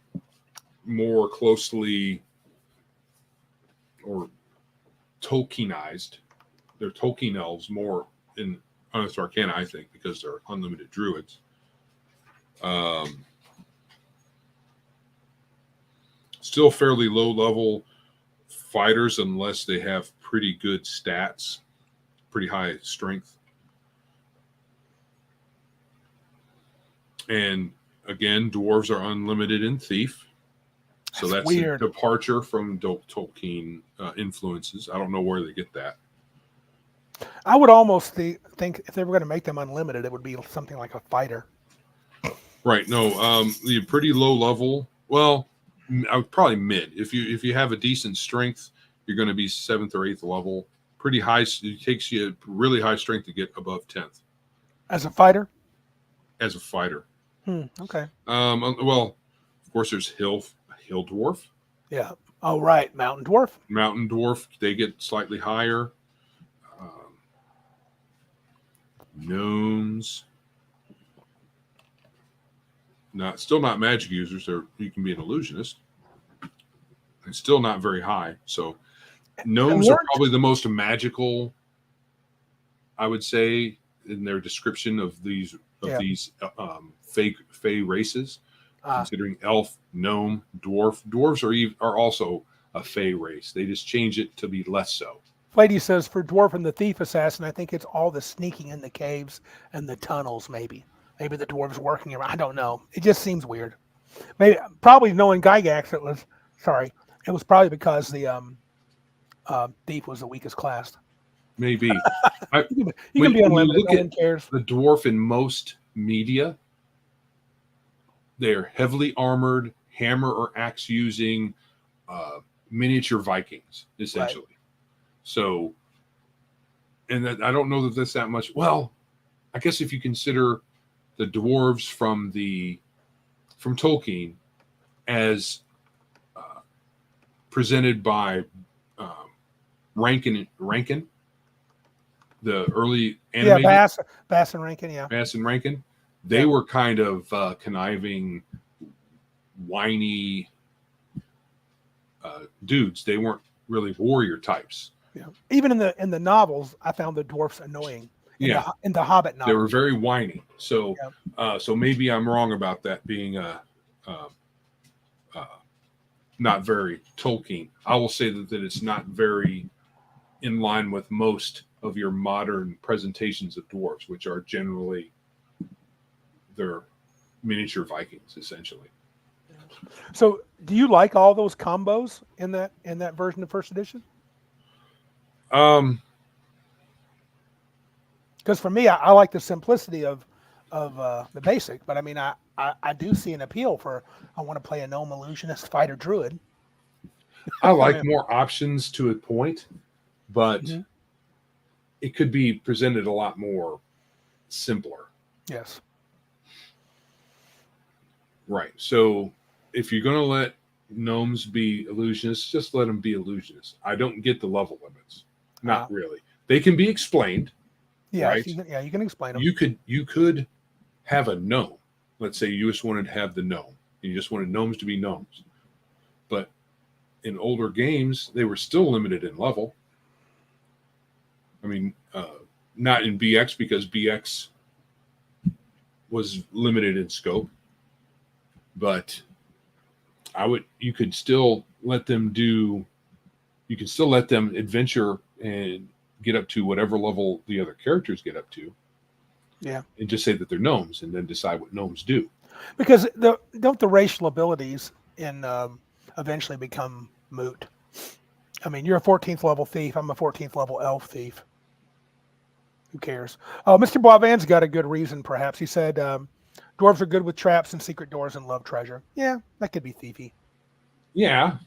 more closely or Tolkienized. They're Tolkien elves more in Unearthed Arcana, I think, because they're unlimited druids. Still fairly low level fighters unless they have pretty good stats, pretty high strength. And again, dwarves are unlimited in thief. So that's weird. A departure from Tolkien influences. I don't know where they get that. I would almost think if they were going to make them unlimited, it would be something like a fighter. Right. No, the pretty low level. Well, I would probably mid. If you have a decent strength, you're going to be 7th or 8th level. Pretty high. It takes you really high strength to get above 10th. As a fighter. As a fighter. Okay. Well, of course, there's hill dwarf. Yeah. Oh, right. Mountain dwarf. Mountain dwarf. They get slightly higher. Gnomes. Still not magic users. You can be an illusionist. And still not very high. So gnomes are probably the most magical, I would say, in their description of these fey races. Considering elf, gnome, dwarf. Dwarves are also a fey race. They just change it to be less so. Lady says for dwarf and the thief assassin, I think it's all the sneaking in the caves and the tunnels. Maybe the dwarves working around. I don't know. It just seems weird. Probably knowing Gygax, it was probably because the thief was the weakest class. Maybe. You can be unlimited. No one cares. The dwarf in most media, they're heavily armored, hammer or axe using miniature Vikings, essentially. Right. So, and I don't know that that's that much. Well, I guess if you consider the dwarves from Tolkien as presented by Rankin, the early animated. Yeah, Bass and Rankin, yeah. Bass and Rankin. They were kind of conniving, whiny dudes. They weren't really warrior types. Yeah. Even in the novels, I found the dwarfs annoying. In the Hobbit novels, they were very whiny. So, so maybe I'm wrong about that being not very Tolkien. I will say that it's not very in line with most of your modern presentations of dwarves, which are generally they're miniature Vikings, essentially. So, do you like all those combos in that version of first edition? Because for me, I like the simplicity of the basic, but I mean, I do see an appeal for I want to play a gnome illusionist fighter druid. I like more options to a point, but Mhm. it could be presented a lot more simpler. Yes. Right. So if you're going to let gnomes be illusionists, just let them be illusionists. I don't get the level limits. Not really. They can be explained. Yeah, right? you can explain them. You could have a gnome. Let's say you just wanted to have the gnome. You just wanted gnomes to be gnomes. But in older games, they were still limited in level. I mean, not in BX because BX was limited in scope. But you could still let them adventure and get up to whatever level the other characters get up to. Yeah. And just say that they're gnomes and then decide what gnomes do. Because don't the racial abilities in eventually become moot? I mean, you're a 14th level thief. I'm a 14th level elf thief. Who cares? Oh, Mr. Boivan's got a good reason, perhaps. He said, dwarves are good with traps and secret doors and love treasure. Yeah, that could be thiefy. Yeah.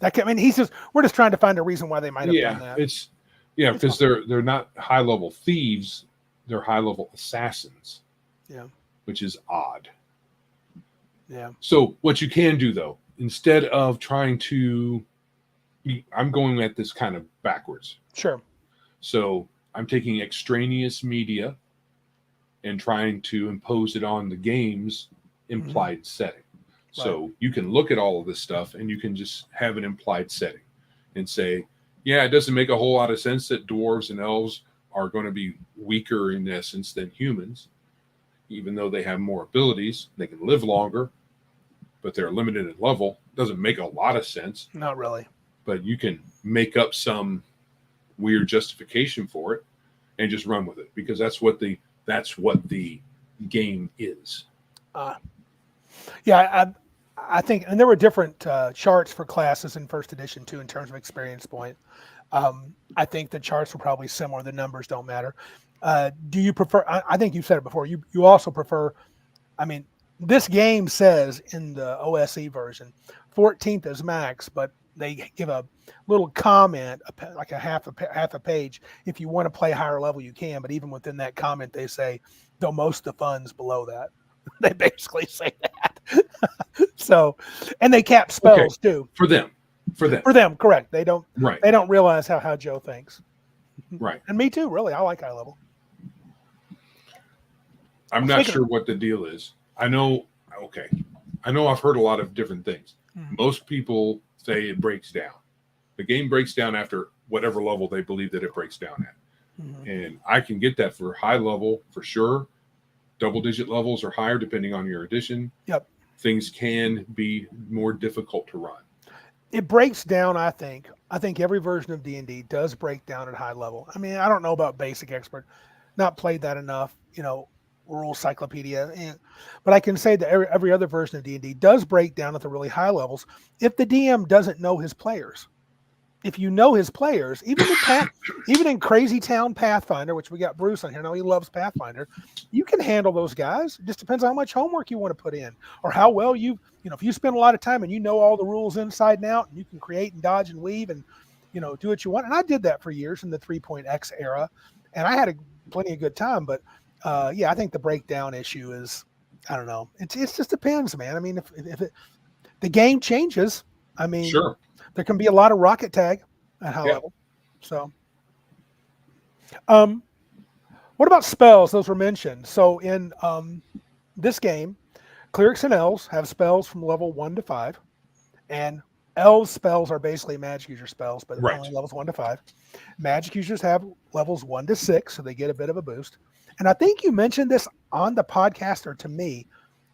We're just trying to find a reason why they might have done that. Because they're not high level thieves, they're high level assassins. Yeah. Which is odd. Yeah. So what you can do though, instead of trying to, I'm going at this kind of backwards. Sure. So I'm taking extraneous media and trying to impose it on the game's implied setting. Right. So you can look at all of this stuff and you can just have an implied setting and say, yeah, it doesn't make a whole lot of sense that dwarves and elves are going to be weaker in essence than humans, even though they have more abilities. They can live longer, but they're limited in level. Doesn't make a lot of sense. Not really. But you can make up some weird justification for it and just run with it because that's what the game is. I think, and there were different charts for classes in first edition too in terms of experience point. I think the charts were probably similar. The numbers don't matter. Do you prefer? I think you've said it before. You also prefer. I mean, this game says in the OSE version, 14th is max, but they give a little comment, like a half a page. If you want to play higher level, you can. But even within that comment, they say, though most of the fun's below that. They basically say that. So, and they cap spells too. For them, correct. They don't. Right. They don't realize how Joe thinks. Right. And me too. Really, I like high level. I'm not sure what the deal is. I know I've heard a lot of different things. Mm-hmm. Most people say it breaks down. The game breaks down after whatever level they believe that it breaks down at. Mm-hmm. And I can get that for high level for sure. Double-digit levels or higher, depending on your edition. Yep. Things can be more difficult to run. It breaks down, I think. I think every version of D&D does break down at high level. I mean, I don't know about Basic Expert. Not played that enough, Rule Cyclopedia. But I can say that every other version of D&D does break down at the really high levels if the DM doesn't know his players. If you know his players, even in Crazy Town Pathfinder, which we got Bruce on here, now he loves Pathfinder, you can handle those guys. It just depends on how much homework you want to put in or how well if you spend a lot of time and you know all the rules inside and out and you can create and dodge and weave and, do what you want. And I did that for years in the 3.x era and I had plenty of good time. But I think the breakdown issue is, I don't know. It just depends, man. I mean, if the game changes, I mean, sure. There can be a lot of rocket tag at high level. So, what about spells? Those were mentioned. So in this game, clerics and elves have spells from level 1 to 5, and elves spells are basically magic user spells, but only levels 1 to 5. Magic users have levels 1 to 6, so they get a bit of a boost. And I think you mentioned this on the podcast or to me.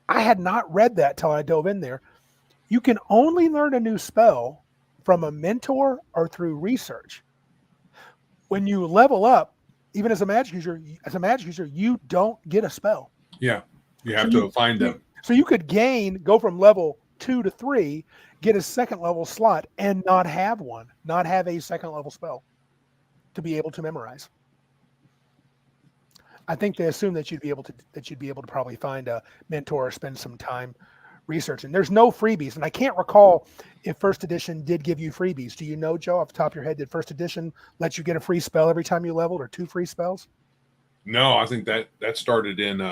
I had not read that till I dove in there. You can only learn a new spell from a mentor or through research. When you level up, even as a magic user, you don't get a spell. Yeah, you have to find them. So you could go from level 2 to 3, get a second level slot, and not have a second level spell. to be able to memorize. I think they assume that you'd be able to probably find a mentor or spend some time researching. There's no freebies, and I can't recall if first edition did give you freebies. Do you know, Joe, off the top of your head, did first edition let you get a free spell every time you leveled, or 2 free spells? No, I think that started in,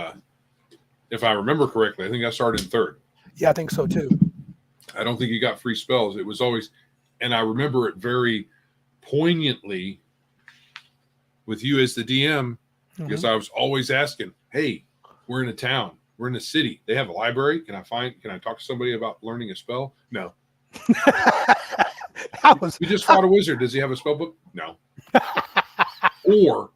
if I remember correctly, I think that started in 3rd. Yeah, I think so too. I don't think you got free spells. It was always, and I remember it very poignantly with you as the DM, because I was always asking, hey, we're in a town, we're in a city, they have a library. Can I talk to somebody about learning a spell? No. We just fought a wizard. Does he have a spell book? No. or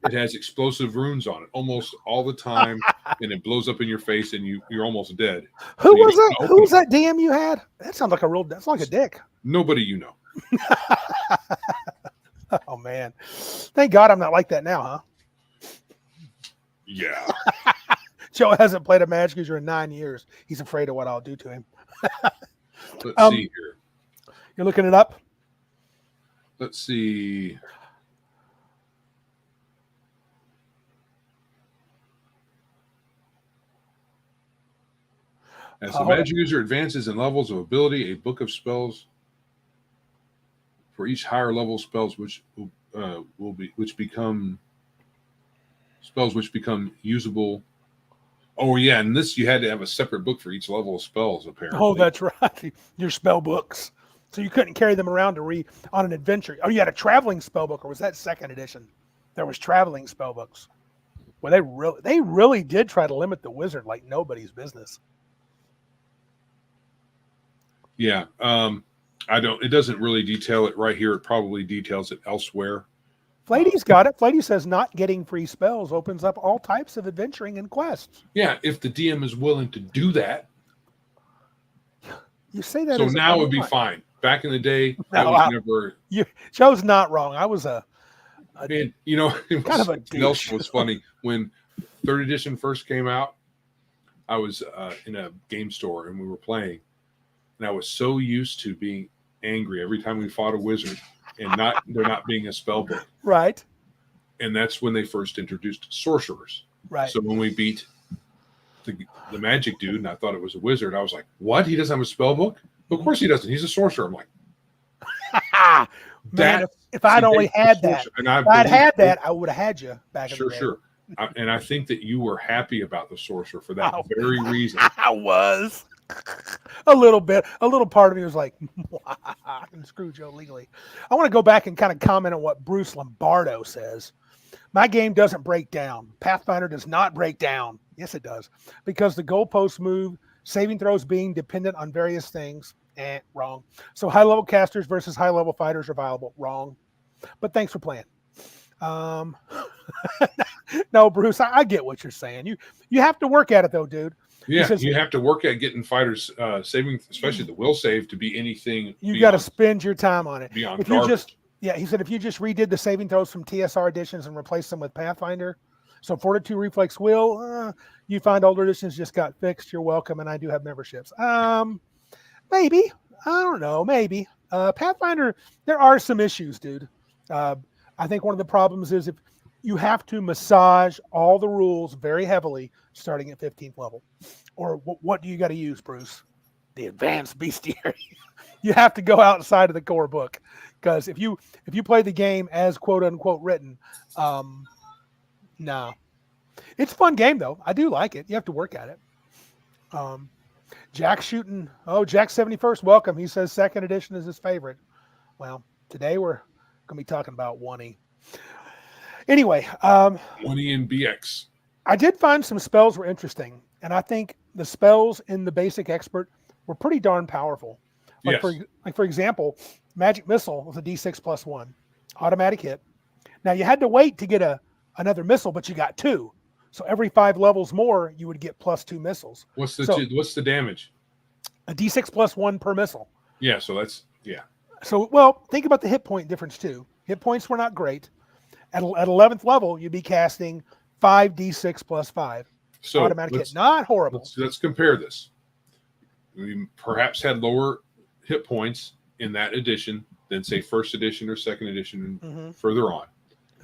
it has explosive runes on it almost all the time, and it blows up in your face, and you're almost dead. Who was that? Who was that DM you had? That sounds like that's like a dick. Nobody you know. Oh man, thank God I'm not like that now, huh? Yeah. Joe hasn't played a Magic user in 9 years. He's afraid of what I'll do to him. Let's see here. You're looking it up? Let's see. As the Magic user advances in levels of ability, a book of spells for each higher level spells which become usable. Oh yeah, and this you had to have a separate book for each level of spells, apparently. Oh, that's right. Your spell books. So you couldn't carry them around to read on an adventure. Oh, you had a traveling spell book, or was that 2nd edition? There was traveling spell books. Well, they really did try to limit the wizard like nobody's business. Yeah. It doesn't really detail it right here. It probably details it elsewhere. Flady's got it. Flady says not getting free spells opens up all types of adventuring and quests. Yeah, if the DM is willing to do that. You say that. So now it would be fine. Back in the day, Joe's not wrong. I was it was kind of a something else was funny. When 3rd edition first came out, I was in a game store and we were playing, and I was so used to being angry every time we fought a wizard and there not being a spell book. Right. And that's when they first introduced sorcerers. Right. So when we beat the magic dude and I thought it was a wizard, I was like, what? He doesn't have a spell book? Of course he doesn't. He's a sorcerer. I'm like, man, if I'd only had that, if I'd had that, I would have had you back in the day. Sure. And I think that you were happy about the sorcerer for that very reason. I was. A little bit. A little part of me was like, I can screw Joe legally. I want to go back and kind of comment on what Bruce Lombardo says. My game doesn't break down. Pathfinder does not break down. Yes, it does. Because the goalposts move, saving throws being dependent on various things. Wrong. So high-level casters versus high-level fighters are viable. Wrong. But thanks for playing. No, Bruce, I get what you're saying. You have to work at it, though, dude. Yeah, you have to work at getting fighters saving, especially the will save, to be anything. You got to spend your time on it. Beyond he said if you just redid the saving throws from TSR editions and replaced them with Pathfinder, so Fortitude, Reflex, Will, you find older editions just got fixed. You're welcome, and I do have memberships. Maybe. I don't know. Maybe. Pathfinder, there are some issues, dude. I think one of the problems is if you have to massage all the rules very heavily starting at 15th level. Or what do you got to use, Bruce? The advanced bestiary. You have to go outside of the core book. Because if you play the game as quote unquote written, no. It's a fun game though. I do like it. You have to work at it. Jack 71st, welcome. He says 2nd edition is his favorite. Well, today we're going to be talking about 1E. Anyway, 1E and BX. I did find some spells were interesting, and I think the spells in the basic expert were pretty darn powerful. Like for example, Magic Missile was a D6 plus 1 automatic hit. Now you had to wait to get another missile, but you got 2. So every 5 levels more, you would get plus 2 missiles. What's the damage? A D6 plus 1 per missile. Yeah, so that's So well, think about the hit point difference too. Hit points were not great. At 11th level, you'd be casting 5d6 plus 5. So automatic hit. Not horrible. Let's compare this. We perhaps had lower hit points in that edition than say first edition or second edition and Mm-hmm. further on.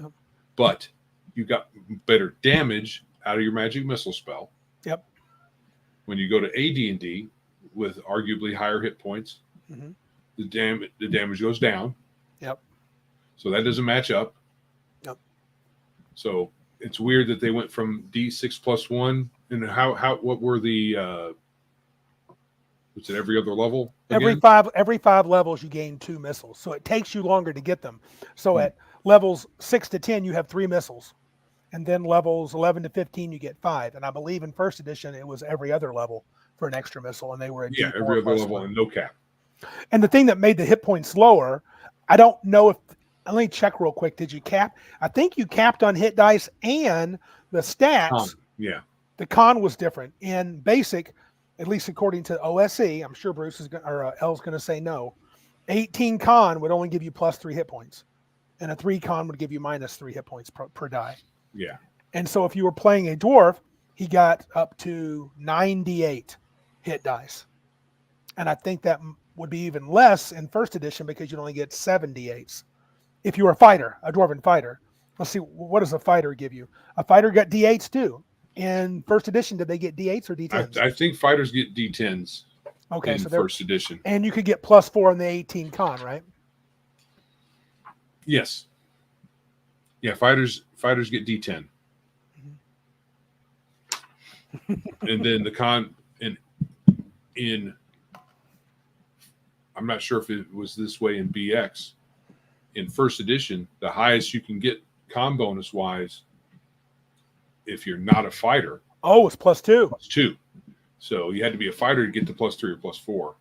Yep. But you got better damage out of your magic missile spell. Yep. When you go to AD&D with arguably higher hit points, Mm-hmm. the damage goes down. Yep. So that doesn't match up. Yep. So it's weird that they went from D6 plus 1 and what were the was it every other level again? Every five levels you gain 2 missiles, so it takes you longer to get them. So Hmm. at levels 6 to 10 you have 3 missiles, and then levels 11 to 15 you get 5. And I believe in first edition it was every other level for an extra missile, and they were a Yeah, D4 every other plus level 1. and no cap. And the thing that made the hit points lower, I don't know if, let me check real quick. Did you cap? I think you capped on hit dice and the stats. Yeah. The con was different in basic, at least according to OSE. I'm sure Bruce is going or L's going to say no. 18 con would only give you plus 3 hit points, and a 3 con would give you minus 3 hit points per die. Yeah. And so if you were playing a dwarf, he got up to 98 hit dice, and I think that would be even less in first edition because you'd only get 78s. If you were a fighter, a dwarven fighter. Let's see, what does a fighter give you? A fighter got D8s too. In first edition, did they get D8s or D10s? I think fighters get D10s Okay, in so first edition. and you could get plus 4 on the 18 con, right? Yes. Yeah, fighters get D10. And then the con in I'm not sure if it was this way in BX. In first edition, the highest you can get con bonus wise, if you're not a fighter, Oh, it's plus 2. plus 2. So you had to be a fighter to get to plus 3 or plus 4.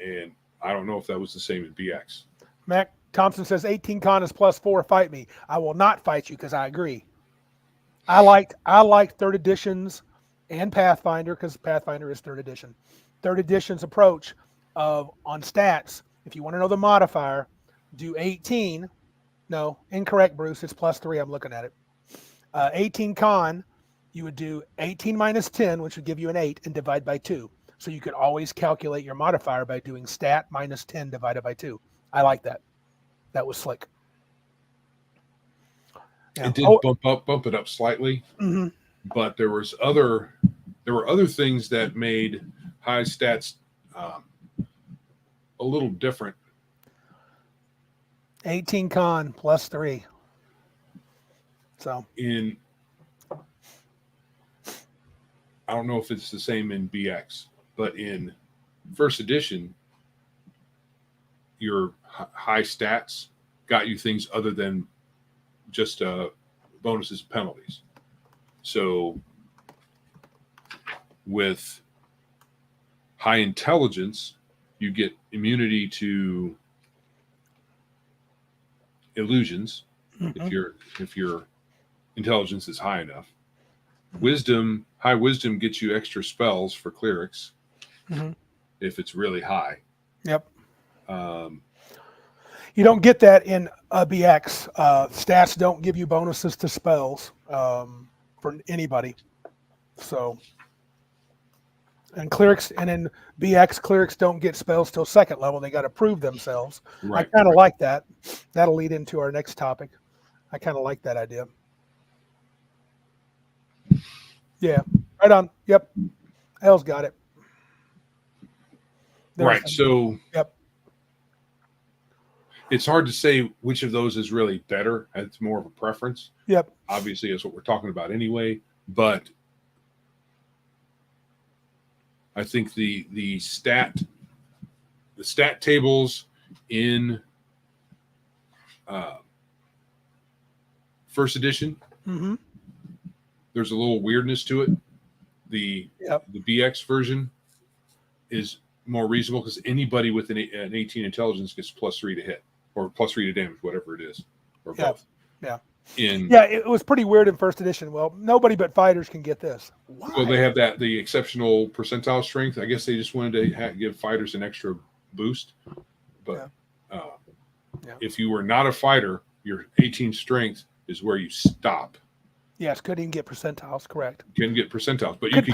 And I don't know if that was the same in BX. Mac Thompson says 18 con is plus 4. Fight me. I will not fight you because I agree. I like third editions and Pathfinder because Pathfinder is third edition. Third edition's approach of on stats. If you want to know the modifier, do 18. No, incorrect, Bruce. It's plus 3. I'm looking at it. 18 con, you would do 18 minus 10, which would give you an 8, and divide by 2. So you could always calculate your modifier by doing stat minus 10 divided by 2. I like that. That was slick. Yeah. It did bump it up slightly, Mm-hmm. but there were other things that made high stats a little different. 18 con plus 3. So In I don't know if it's the same in BX, but in first edition, your high stats got you things other than just bonuses and penalties. So with high intelligence, you get immunity to illusions if your intelligence is high enough. High wisdom gets you extra spells for clerics if it's really high. Yep. Um, You don't get that in BX. Stats don't give you bonuses to spells for anybody. So, and clerics, and in BX, clerics don't get spells till second level. They got to prove themselves. right. I kind of like that. That'll lead into our next topic. I kind of like that idea. Yeah, right on. Yep. L's got it. Right. So Yep. it's hard to say which of those is really better. It's more of a preference. Yep. Obviously, that's what we're talking about anyway. But I think the stat tables in first edition, Mm-hmm. there's a little weirdness to it. The BX version is more reasonable because anybody with an 18 intelligence gets plus 3 to hit or plus 3 to damage, whatever it is, or both. Yeah. Yeah, it was pretty weird in first edition. Well, nobody but fighters can get this. Why? well, they have the exceptional percentile strength. I guess they just wanted to give fighters an extra boost. But if you were not a fighter, your 18 strength is where you stop. Yes, couldn't even get percentiles. Correct. You can get percentiles, but Could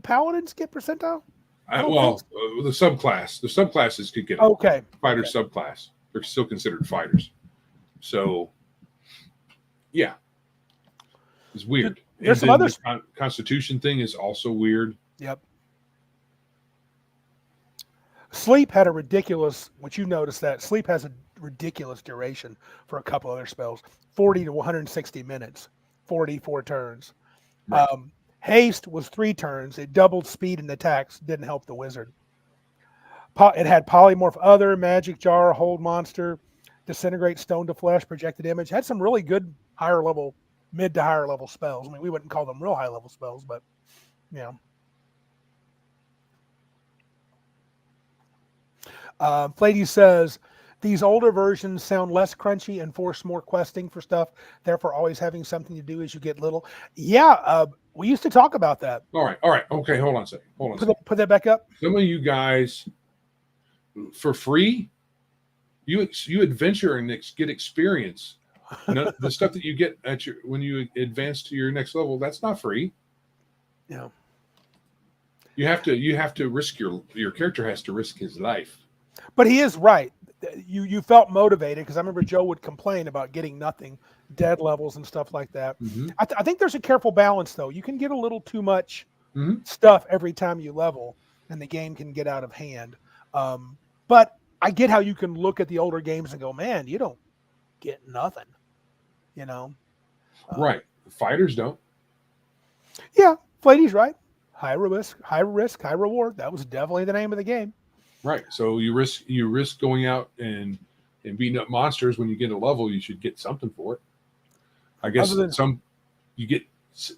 paladins get percentile? The subclasses could get it. Okay. Fighter subclass. They're still considered fighters. So, yeah, it's weird. There's and some then other. the Constitution thing is also weird. Yep. Sleep had a ridiculous, which you noticed that sleep has a ridiculous duration for a couple other spells, 40 to 160 minutes, 44 turns. Right. Haste was 3 turns. It doubled speed and attacks. Didn't help the wizard. It had polymorph, other, magic jar, hold monster, disintegrate, stone to flesh, projected image. Had some really good higher level, mid to higher level spells. I mean, we wouldn't call them real high level spells, but yeah. Flady says, these older versions sound less crunchy and force more questing for stuff, therefore always having something to do as you get little. Yeah, we used to talk about that. All right. Okay, hold on a second. Put that back up. Some of you guys, for free, you adventure and get experience. The stuff that you get when you advance to your next level, that's not free. Yeah. You have to risk your character has to risk his life. But he is right. You felt motivated because I remember Joe would complain about getting nothing, dead levels and stuff like that. Mm-hmm. I think there's a careful balance though. You can get a little too much Mm-hmm. stuff every time you level, and the game can get out of hand. But I get how you can look at the older games and go, man, you don't get nothing. You know, Right? Fighters don't. Yeah, Flady's right. High risk, high reward. That was definitely the name of the game. Right. So you risk going out and beating up monsters. When you get a level, you should get something for it. I guess you get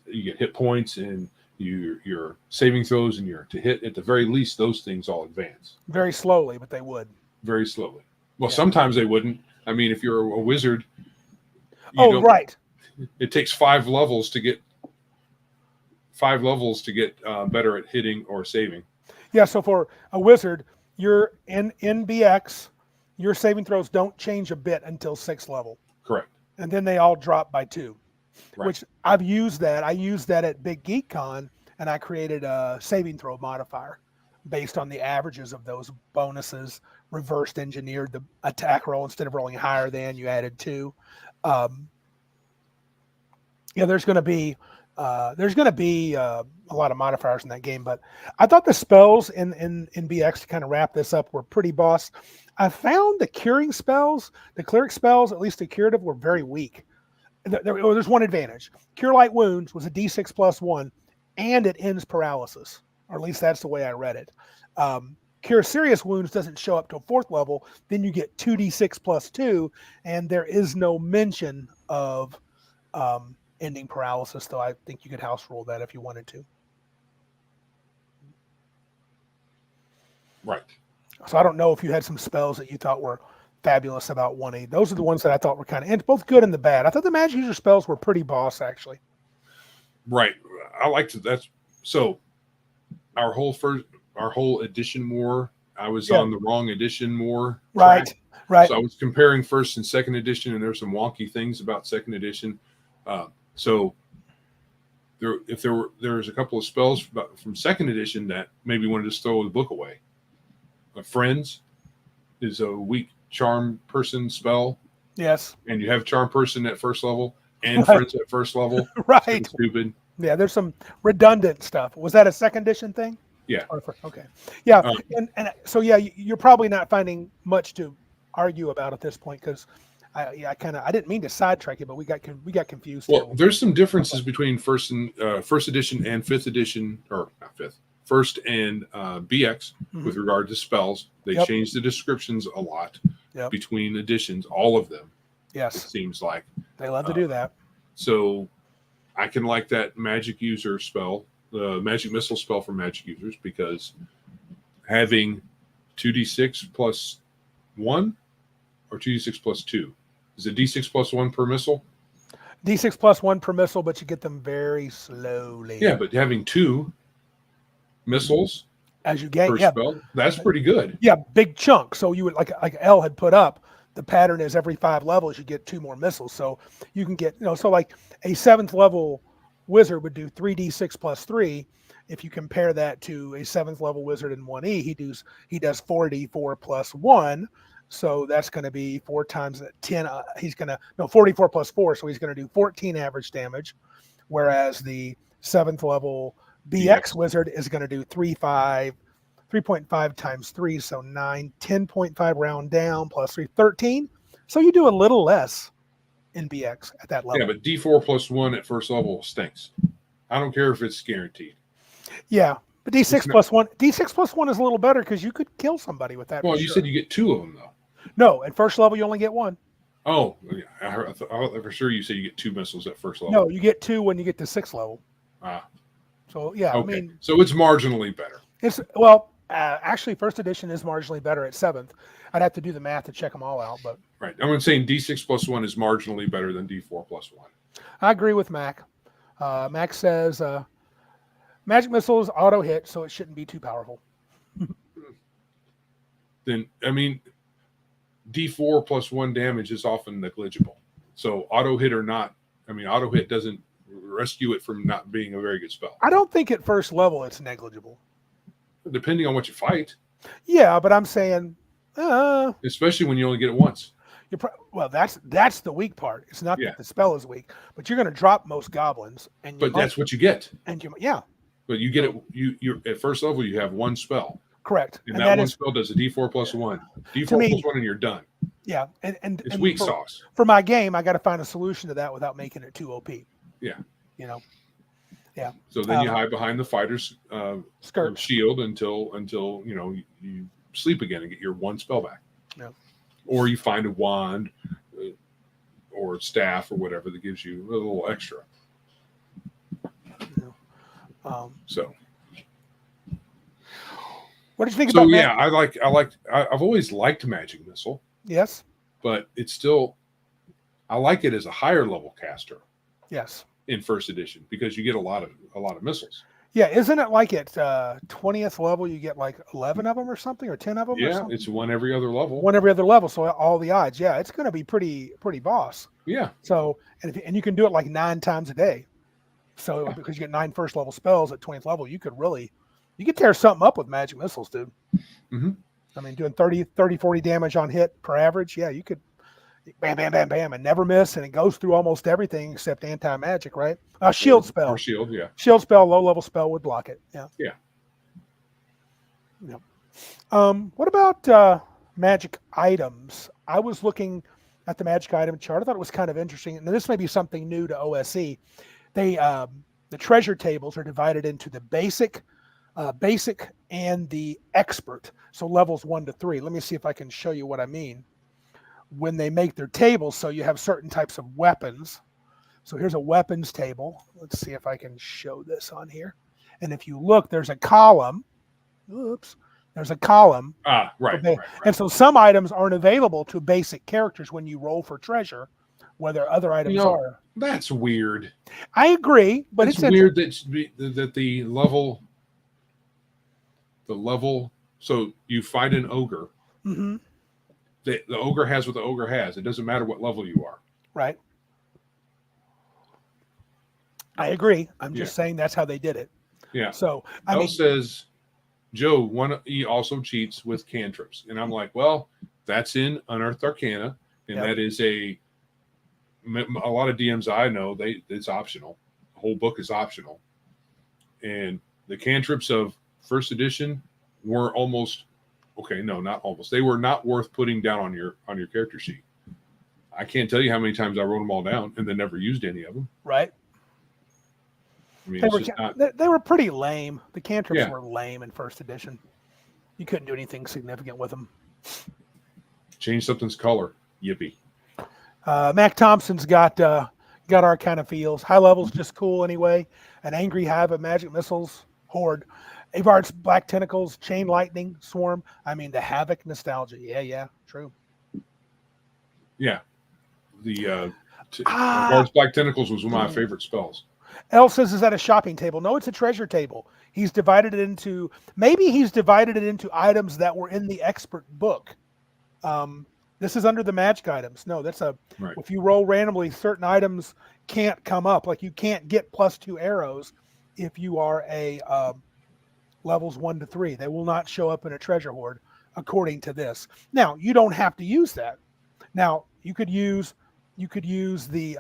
hit points and your saving throws and your to hit at the very least. Those things all advance Very slowly, but they would. very slowly. Well, Yeah. sometimes they wouldn't. I mean, if you're a wizard, Right. It takes 5 levels to get better at hitting or saving. Yeah, so for a wizard, you're in BX, your saving throws don't change a bit until 6th level. Correct. And then they all drop by 2. Right. Which I've used that. I used that at Big Geek Con, and I created a saving throw modifier based on the averages of those bonuses, reversed engineered the attack roll. Instead of rolling higher than, you added 2. There's going to be a lot of modifiers in that game, but I thought the spells in BX, to kind of wrap this up, were pretty boss. I found the curing spells, the cleric spells, at least the curative, were very weak. There's one advantage. Cure Light Wounds was a D6 plus 1, and it ends paralysis, or at least that's the way I read it. Cure Serious Wounds doesn't show up till 4th level. Then you get 2d6 plus 2, and there is no mention of ending paralysis, though I think you could house rule that if you wanted to. Right. So I don't know if you had some spells that you thought were fabulous about 1A. Those are the ones that I thought were kind of both good and the bad. I thought the magic user spells were pretty boss, actually. Right. I liked that. So our whole edition war, I was on the wrong edition war. Right. So I was comparing 1st and 2nd edition, and there's some wonky things about 2nd edition. So there was a couple of spells from 2nd edition that maybe wanted to just throw the book away. Friends is a weak charm person spell. Yes. And you have charm person at 1st level and friends at 1st level. Right. It's stupid. Yeah, there's some redundant stuff. Was that a 2nd edition thing? Yeah. Okay. Yeah, and so you're probably not finding much to argue about at this point because I didn't mean to sidetrack you, but we got confused. Well, there's some differences between first edition and 5th edition, or not 5th, 1st and BX with regard to spells. They changed the descriptions a lot between editions, all of them. Yes, it seems like they love to do that. So I can like that magic user spell, the magic missile spell for magic users, because having 2d6 plus 1 or 2d6 plus 2. Is it d6 plus 1 per missile? D6 plus 1 per missile, but you get them very slowly. Yeah, but having 2 missiles as you gain per spell, that's pretty good. Yeah, big chunk. So you would like Elle had put up, the pattern is every 5 levels you get 2 more missiles. So you can get, so like a 7th level wizard would do 3d6 plus 3. if you compare that to a 7th level wizard in 1E, he does 4d4 plus 1. So that's going to be 4 times 10. He's going to, no, 44 plus 4. So he's going to do 14 average damage. Whereas the 7th level BX wizard is going to do 3.5 times 3. So 9, 10.5 round down plus 3, 13. So you do a little less in BX at that level. Yeah, but D4 plus 1 at first level stinks. I don't care if it's guaranteed. Yeah, but D6 plus 1. D6 plus 1 is a little better because you could kill somebody with that. Well, you said you get 2 of them, though. No, at first level, you only get 1. Oh, yeah. I thought for sure you said you get 2 missiles at first level. No, you get 2 when you get to 6th level. So, yeah, okay. I mean. So it's marginally better. Actually, first edition is marginally better at 7th. I'd have to do the math to check them all out, but. Right. I'm saying D6 plus 1 is marginally better than D4 plus 1. I agree with Mac. Mac says magic missiles auto hit, so it shouldn't be too powerful. Then, I mean, D4 plus 1 damage is often negligible. So auto hit or not, I mean, auto hit doesn't rescue it from not being a very good spell. I don't think at first level it's negligible. Depending on what you fight. Yeah, but I'm saying. Especially when you only get it once. That's the weak part. It's not that the spell is weak, but you're going to drop most goblins, that's what you get. But you get it. You're at first level. You have 1 spell. Correct. And that one spell does a D4 plus 1. D4 plus 1, and you're done. Yeah, and it's weak sauce. For my game, I got to find a solution to that without making it too OP. Yeah. Yeah. So then you hide behind the fighter's skirt shield until you sleep again and get your 1 spell back. Yeah. Or you find a wand or staff or whatever that gives you a little extra. So. What did you think about? I've always liked Magic Missile. Yes. But it's still, I like it as a higher level caster. Yes. In first edition because you get a lot of missiles. Yeah, isn't it like at 20th level you get like 11 of them or something, or 10 of them? Yeah, it's 1 every other level. 1 every other level, so all the odds. Yeah, it's going to be pretty boss. Yeah. So and you can do it like 9 times a day. So because you get 9 first level spells at 20th level, you could tear something up with magic missiles, dude. Mm-hmm. I mean, doing 30, 40 damage on hit per average. Yeah, you could bam, bam, bam, bam, and never miss, and it goes through almost everything except anti-magic, right? Shield spell. Or shield, yeah. Shield spell, low-level spell would block it. Yeah. Yeah. What about magic items? I was looking at the magic item chart. I thought it was kind of interesting. And this may be something new to OSE. The treasure tables are divided into the basic and the expert. So levels 1 to 3. Let me see if I can show you what I mean. When they make their tables, so you have certain types of weapons. So here's a weapons table. Let's see if I can show this on here. And if you look, there's a column. Oops. There's a column. Right. And so some items aren't available to basic characters when you roll for treasure, whether other items are. That's weird. I agree, but it's weird that the level. So you fight an ogre. Mm-hmm. The ogre has what the ogre has. It doesn't matter what level you are. Right. I agree. I'm just saying that's how they did it. Yeah. So says, Joe, he also cheats with cantrips. And I'm like, well, that's in Unearthed Arcana. And that is a lot of DMs I know, it's optional. The whole book is optional. And the cantrips of first edition were almost, not almost. They were not worth putting down on your character sheet. I can't tell you how many times I wrote them all down and then never used any of them. Right. I mean, they were pretty lame. The cantrips were lame in first edition. You couldn't do anything significant with them. Change something's color. Yippee. Mac Thompson's got our kind of feels. High level's just cool anyway. An angry hive of magic missiles, horde. Avard's black tentacles, chain lightning, swarm. I mean, the havoc nostalgia. Yeah, true. Yeah. The Avard's black tentacles was one of my favorite spells. Elle says, is that a shopping table? No, it's a treasure table. He's divided it into items that were in the expert book. This is under the magic items. No, that's if you roll randomly, certain items can't come up. Like you can't get +2 arrows if you are a levels 1 to 3. They will not show up in a treasure hoard, according to this. Now, you don't have to use that. Now, you could use the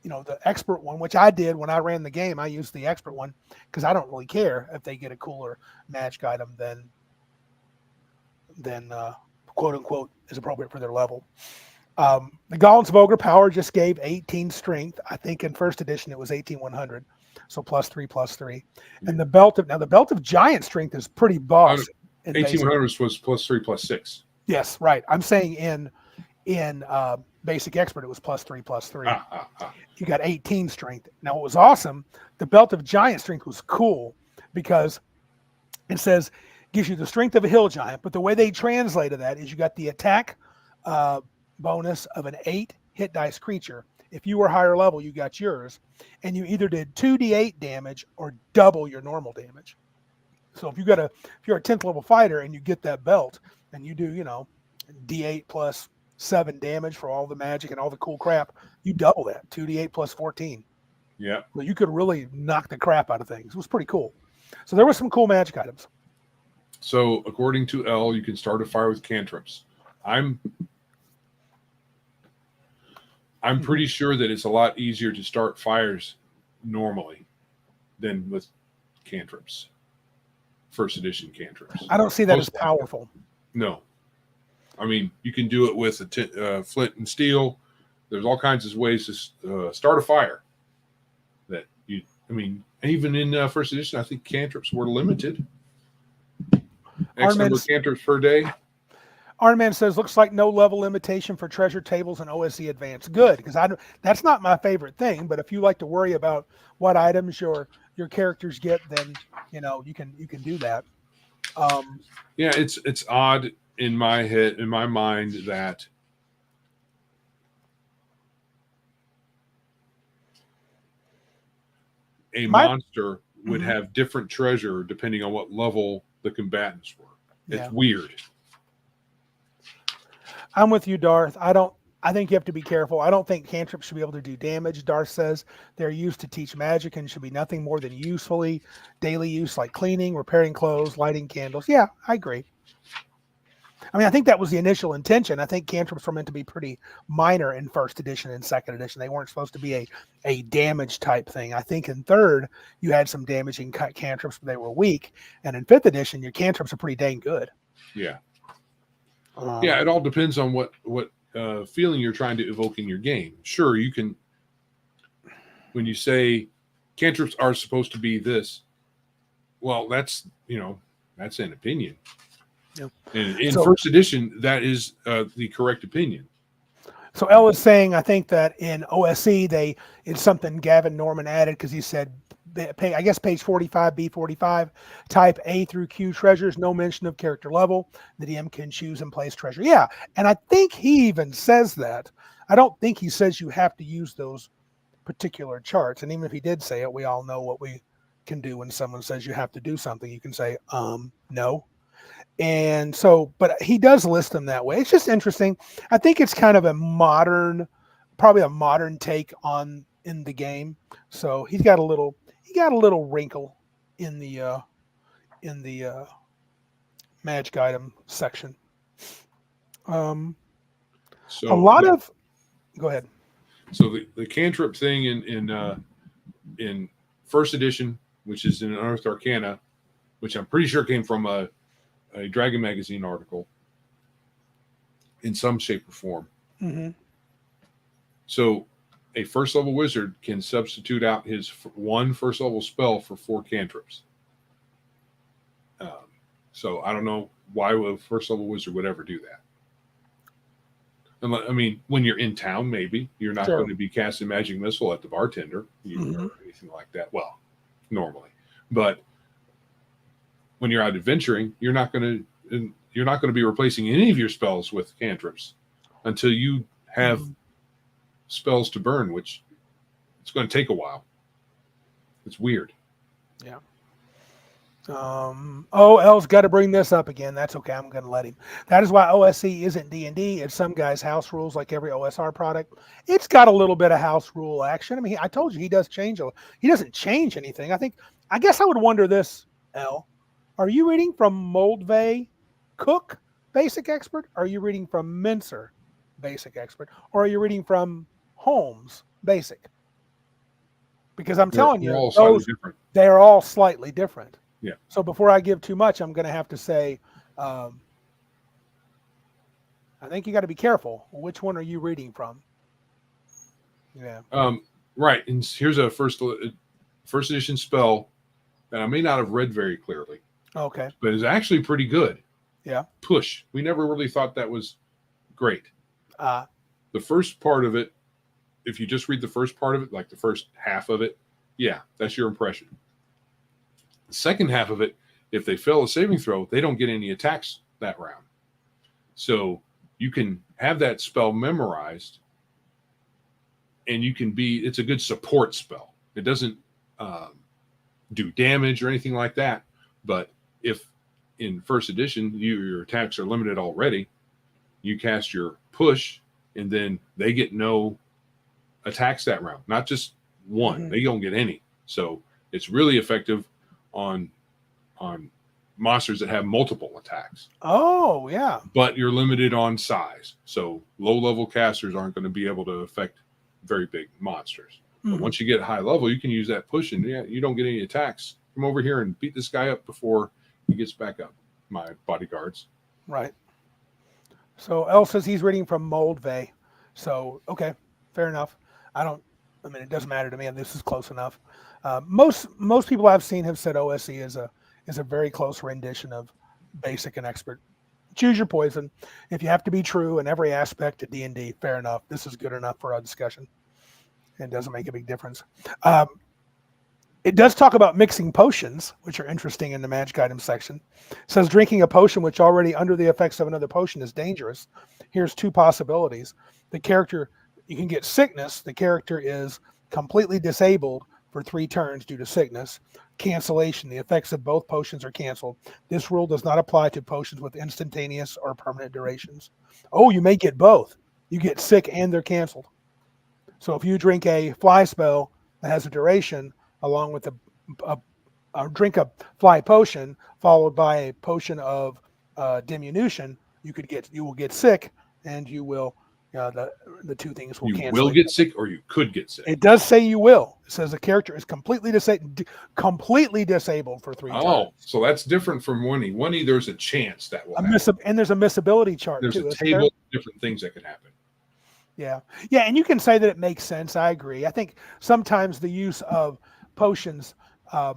the expert one, which I did when I ran the game. I used the expert one because I don't really care if they get a cooler magic item than quote unquote is appropriate for their level. The Gaunts of Ogre Power just gave 18 strength. I think in first edition it was 18,100, so +3/+3. And the belt of Giant Strength is pretty boss. 18,100 was +3/+6. Yes, right. I'm saying in Basic Expert it was +3/+3. You got 18 strength. Now what was awesome, the belt of Giant Strength was cool because it says gives you the strength of a hill giant, but the way they translated that is you got the attack bonus of an 8 hit dice creature. If you were higher level, you got yours, and you either did 2d8 damage or double your normal damage. So if you're a 10th level fighter and you get that belt and you do d8 plus 7 damage for all the magic and all the cool crap, you double that, 2d8 plus 14. Yeah. Well, you could really knock the crap out of things. It was pretty cool. So there were some cool magic items. So according to L, you can start a fire with cantrips. I'm pretty sure that it's a lot easier to start fires normally than with cantrips. First edition cantrips. I don't see that as powerful. No. I mean, you can do it with a flint and steel. There's all kinds of ways to start a fire. Even in first edition, I think cantrips were limited. X number of cantrips per day. Arnman says, looks like no level limitation for treasure tables and OSE Advanced. Good, because that's not my favorite thing. But if you like to worry about what items your characters get, then you can do that. Yeah, it's odd in my mind that a monster would have different treasure depending on what level the combatants were. It's weird. I'm with you, Darth. I think you have to be careful. I don't think cantrips should be able to do damage. Darth says they're used to teach magic and should be nothing more than usefully daily use, like cleaning, repairing clothes, lighting candles. Yeah, I agree. I think that was the initial intention. I think cantrips were meant to be pretty minor in first edition and second edition. They weren't supposed to be a damage type thing. I think in third, you had some damaging cantrips, but they were weak. And in fifth edition, your cantrips are pretty dang good. Yeah. It all depends on what feeling you're trying to evoke in your game. Sure, you can, when you say cantrips are supposed to be this, well, that's an opinion. Yep. And in first edition, that is the correct opinion. So Elle is saying, I think that in OSE, it's something Gavin Norman added because he said, I guess page 45, B45, type A through Q treasures, no mention of character level. The DM can choose and place treasure. Yeah, and I think he even says that. I don't think he says you have to use those particular charts. And even if he did say it, we all know what we can do when someone says you have to do something. You can say, no. And so, but he does list them that way. It's just interesting. I think it's kind of probably a modern take in the game. So he got a little wrinkle in the magic item section. Go ahead. So the cantrip thing in first edition, which is in Unearthed Arcana, which I'm pretty sure came from a Dragon Magazine article in some shape or form. Mm-hmm. So a first level wizard can substitute out his one first level spell for 4 cantrips. So I don't know why a first level wizard would ever do that. When you're in town, maybe you're not going to be casting magic missile at the bartender or anything like that. Well, normally, but when you're out adventuring, you're not going to be replacing any of your spells with cantrips until you have spells to burn, which it's going to take a while. It's weird. Yeah. L's got to bring this up again. That's okay. I'm going to let him. That is why OSE isn't D&D. It's some guy's house rules, like every OSR product. It's got a little bit of house rule action. I mean, I told you he does change. He doesn't change anything. I guess I would wonder this, L. Are you reading from Moldvay Cook Basic Expert? Or are you reading from Mincer Basic Expert? Or are you reading from Holmes Basic? Because I'm telling They're you, all slightly different. they are all slightly different. Yeah. So before I give too much, I'm going to have to say, I think you got to be careful. Which one are you reading from? Yeah. Right. And here's a first edition spell that I may not have read very clearly. Okay. But it's actually pretty good. Yeah. Push. We never really thought that was great. The first part of it, if you just read the first part of it, like the first half of it, yeah, that's your impression. The second half of it, if they fail a saving throw, they don't get any attacks that round. So you can have that spell memorized, and it's a good support spell. It doesn't do damage or anything like that. But if in first edition, your attacks are limited already, you cast your push, and then they get no attacks that round. Not just one. Mm-hmm. They don't get any. So it's really effective on monsters that have multiple attacks. Oh, yeah. But you're limited on size. So low-level casters aren't going to be able to affect very big monsters. Mm-hmm. But once you get high level, you can use that push, and you don't get any attacks. Come over here and beat this guy up before he gets back up, my bodyguards. Right. So L says he's reading from Moldvay. So, okay, fair enough. It doesn't matter to me, and this is close enough. Most people I've seen have said OSE is a very close rendition of Basic and Expert. Choose your poison. If you have to be true in every aspect of D&D, fair enough. This is good enough for our discussion. It doesn't make a big difference. It does talk about mixing potions, which are interesting in the magic items section. It says drinking a potion which already under the effects of another potion is dangerous. Here's two possibilities. You can get sickness. The character is completely disabled for 3 turns due to sickness. Cancellation. The effects of both potions are canceled. This rule does not apply to potions with instantaneous or permanent durations. Oh, you may get both. You get sick and they're canceled. So if you drink a fly spell that has a duration, along with drink a fly potion followed by a potion of diminution, you will get sick, and you will the two things will cancel. You will get sick, or you could get sick. It does say you will. It says the character is completely disabled for 3 turns. Oh, so that's different from Winnie. Winnie, there's a chance that will happen. And there's a missability chart There's too. a table of different things that can happen. Yeah, and you can say that it makes sense. I agree. I think sometimes the use of potions. Oh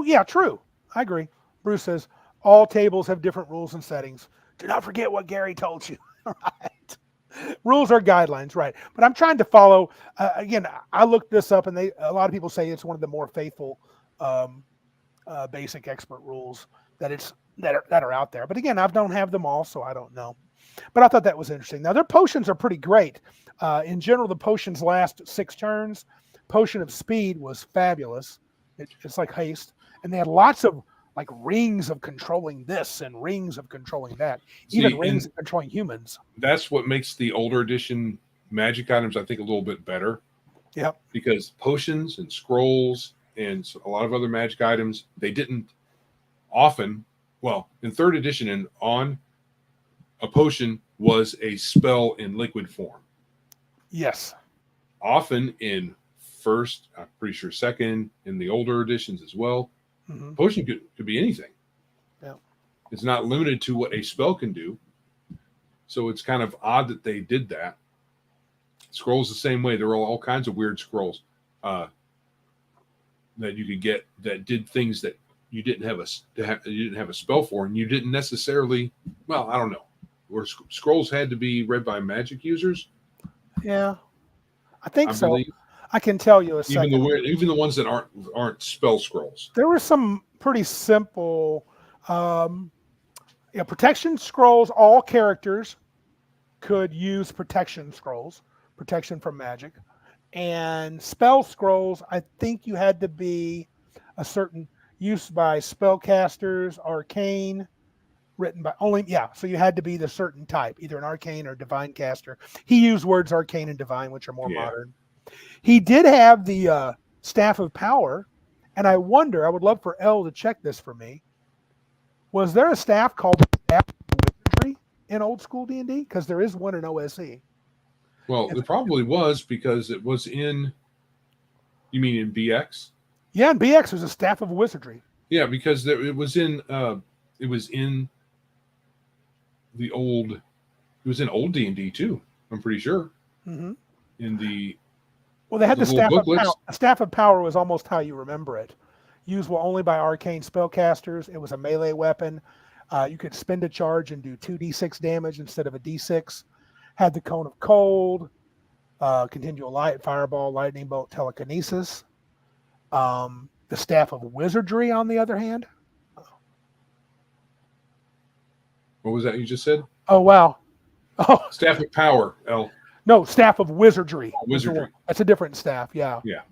yeah, true. I agree. Bruce says all tables have different rules and settings. Do not forget what Gary told you. Right. Rules are guidelines, right? But I'm trying to follow. Again, I looked this up, and a lot of people say it's one of the more faithful Basic Expert rules that are out there. But again, I don't have them all, so I don't know. But I thought that was interesting. Now, their potions are pretty great. In general, the potions last 6 turns. Potion of Speed was fabulous. It's like haste. And they had lots of like rings of controlling this and rings of controlling that. Even rings of controlling humans. That's what makes the older edition magic items, I think, a little bit better. Yep. Because potions and scrolls and a lot of other magic items, they didn't often, well, in 3rd edition and on, a potion was a spell in liquid form. Yes. Often in 1st, I'm pretty sure 2nd, in the older editions as well, potion could be anything. Yeah. It's not limited to what a spell can do. So it's kind of odd that they did that. Scrolls the same way. There were all kinds of weird scrolls that you could get that did things that you didn't have a spell for, and you didn't necessarily. Well, I don't know. Where scrolls had to be read by magic users. Yeah, I think so. Believe. I can tell you a second. Even the ones that aren't spell scrolls. There were some pretty simple protection scrolls. All characters could use protection scrolls, protection from magic. And spell scrolls, I think you had to be a certain use by spellcasters, arcane, written by only, yeah. So you had to be the certain type, either an arcane or divine caster. He used words arcane and divine, which are more Yeah. modern. He did have the staff of power, and I wonder, I would love for Elle to check this for me. Was there a staff called the Staff of Wizardry in old school D&D? Because there is one in OSE. Well, it probably was because it was in. You mean in BX? Yeah, in BX was a Staff of Wizardry. Yeah, because it was in. It was in the old. It was in old D&D too. I'm pretty sure. Mm-hmm. In the. Well, they had the little Staff of booklets. Power. A Staff of Power was almost how you remember it. Usable only by arcane spellcasters. It was a melee weapon. You could spend a charge and do 2d6 damage instead of a d6. Had the Cone of Cold, Continual Light, Fireball, Lightning Bolt, Telekinesis. The Staff of Wizardry, on the other hand. What was that you just said? Oh, wow. Oh, Staff of Power, L. no, Staff of Wizardry. Wizardry. That's a different staff, yeah. Yeah.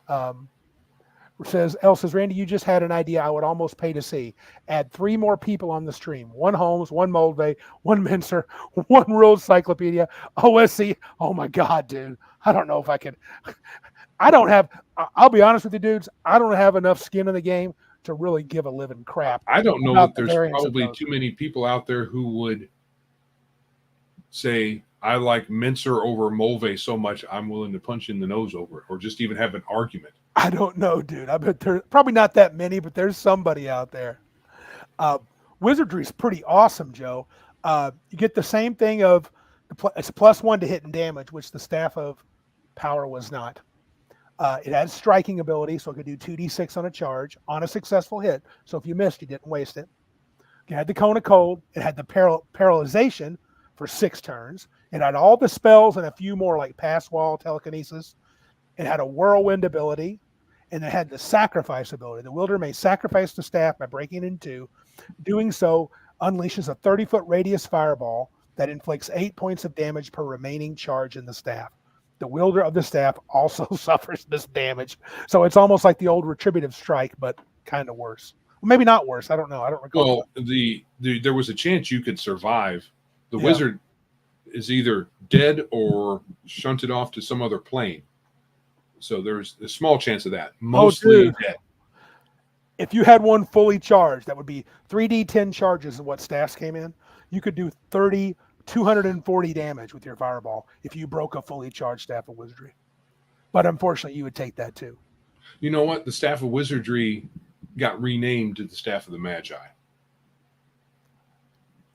Elle says, Randy, you just had an idea I would almost pay to see. Add 3 more people on the stream. 1 Holmes, 1 Moldvay, 1 Mincer, 1 World Cyclopedia, OSC. Oh my God, dude. I don't know if I can. I'll be honest with you, dudes. I don't have enough skin in the game to really give a living crap. I don't know about that the there's variants of probably those. too many people out there who would say, I like Mincer over Mulvey so much, I'm willing to punch in the nose over it, or just even have an argument. I don't know, dude. I bet there's probably not that many, but there's somebody out there. Wizardry is pretty awesome, Joe. You get the same thing of it's +1 to hit and damage, which the Staff of Power was not. It has striking ability, so it could do 2d6 on a charge on a successful hit. So if you missed, you didn't waste it. It had the Cone of Cold. It had the paralyzation for 6 turns. It had all the spells and a few more like Pass Wall, Telekinesis. It had a Whirlwind ability, and it had the Sacrifice ability. The wielder may sacrifice the staff by breaking it in 2. Doing so unleashes a 30-foot radius fireball that inflicts 8 points of damage per remaining charge in the staff. The wielder of the staff also suffers this damage. So it's almost like the old retributive strike, but kind of worse. Well, maybe not worse. I don't know. I don't recall. Well, there was a chance you could survive. The Yeah. wizard is either dead or shunted off to some other plane. So there's a small chance of that. Mostly dude. dead. If you had one fully charged, that would be 3d10 charges is what staffs came in. You could do 240 damage with your fireball if you broke a fully charged Staff of Wizardry. But unfortunately, you would take that too. You know what? The Staff of Wizardry got renamed to the Staff of the Magi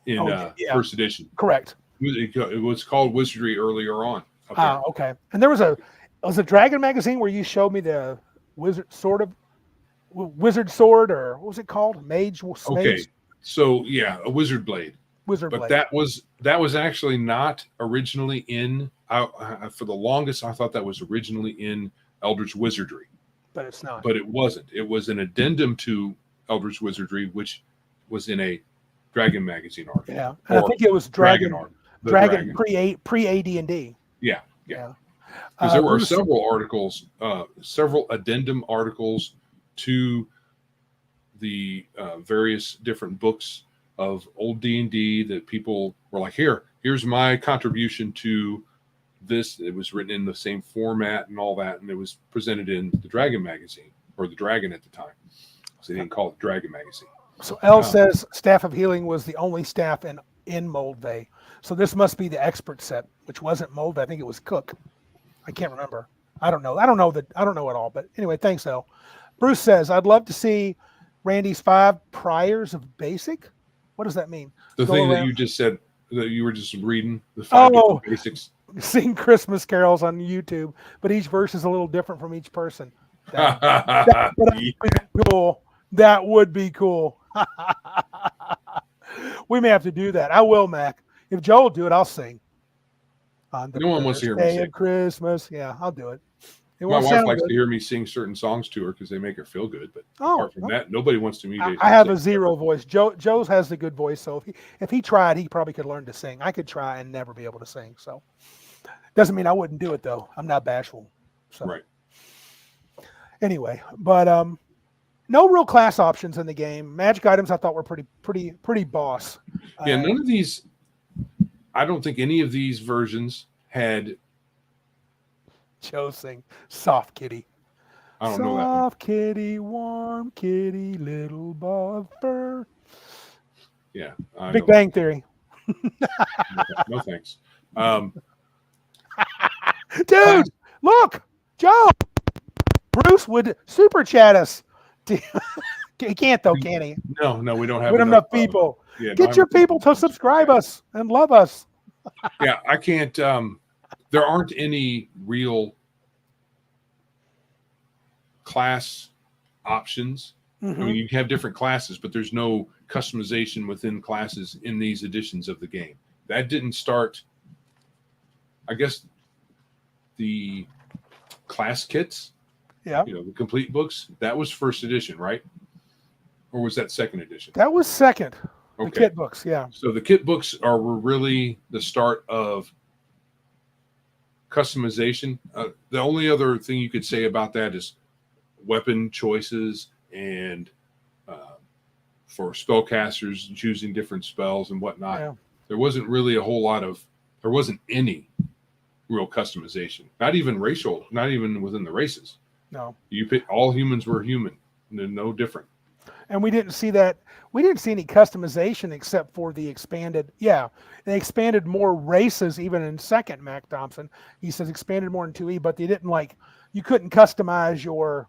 in Yeah. first edition. Correct. It was called Wizardry earlier on. Okay. And there was a Dragon magazine where you showed me the wizard sword, or what was it called? Mage. Okay. So yeah, a wizard blade. Wizard But blade. that was actually not originally in. For the longest, I thought that was originally in Eldritch Wizardry, But it's not. but it wasn't. It was an addendum to Eldritch Wizardry, which was in a Dragon magazine article. Yeah. And I Or think it was Dragon Dragon art. pre AD&D. Yeah. Yeah. Because there were Bruce- several articles, several addendum articles to the various different books of old D&D that people were like, here's my contribution to this. It was written in the same format and all that, and it was presented in the Dragon magazine, or the Dragon at the time. So they didn't call it Dragon magazine. So Elle says Staff of Healing was the only staff in Moldvay. So this must be the expert set, which wasn't Moldvay. I think it was Cook. I can't remember. I don't know it all. But anyway, thanks, Elle. Bruce says, I'd love to see Randy's 5 priors of basic. What does that mean? The Go thing that around- you just said, that you were just reading, the 5 Oh. different basics. Sing Christmas carols on YouTube, but each verse is a little different from each person. That would be cool. That would be cool. We may have to do that. I will, Mac. If Joe will do it, I'll sing. On the No one wants to hear me first day sing. of Christmas. Yeah, I'll do it. It My won't wife sound likes good. to hear me sing certain songs to her because they make her feel good. But Oh, apart from that, nobody wants to meet. I have a 0 voice. Joe's has the good voice, so if he tried, he probably could learn to sing. I could try and never be able to sing. So, Doesn't mean I wouldn't do it though. I'm not bashful. So Right. anyway, but no real class options in the game. Magic items I thought were pretty boss. Yeah, none of these. I don't think any of these versions had. Joe sing soft kitty. I don't know that one. Soft kitty, warm kitty, little ball of fur. Yeah, Big Bang Theory. No thanks. Dude, look, Joe. Bruce would super chat us. He can't though, can he? No, we don't have We don't have enough people. Yeah, Get your people to subscribe us and love us. Yeah, I can't. There aren't any real class options. Mhm. I mean, you have different classes, but there's no customization within classes in these editions of the game. That didn't start. I guess the class kits, Yeah, the complete books, that was first edition, right? Or was that second edition? that was second. The Okay. kit books, yeah. So the kit books were really the start of customization. The only other thing you could say about that is weapon choices and for spellcasters choosing different spells and whatnot. Yeah. There wasn't really a whole lot there wasn't any real customization. Not even racial, not even within the races. No. You pick, all humans were human. They're no different. And we didn't see that. We didn't see any customization except for the expanded. Yeah, they expanded more races even in second. Mac Thompson, he says expanded more in 2E, but they didn't you couldn't customize your.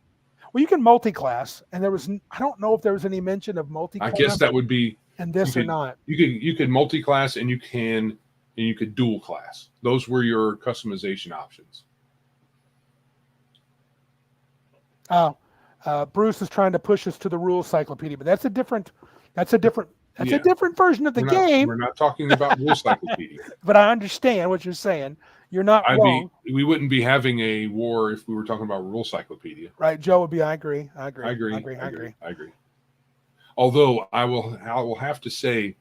Well, you can multi-class, and there was. I don't know if there was any mention of multi-class. I guess that would be in this or not. You could multi-class and you could dual class. Those were your customization options. Oh, Bruce is trying to push us to the rule cyclopedia, but that's a different version of the game. We're not talking about rule cyclopedia. But I understand what you're saying. You're not wrong. We wouldn't be having a war if we were talking about rule cyclopedia. Right, Joe would be. I agree. I agree. I agree. Although I will have to say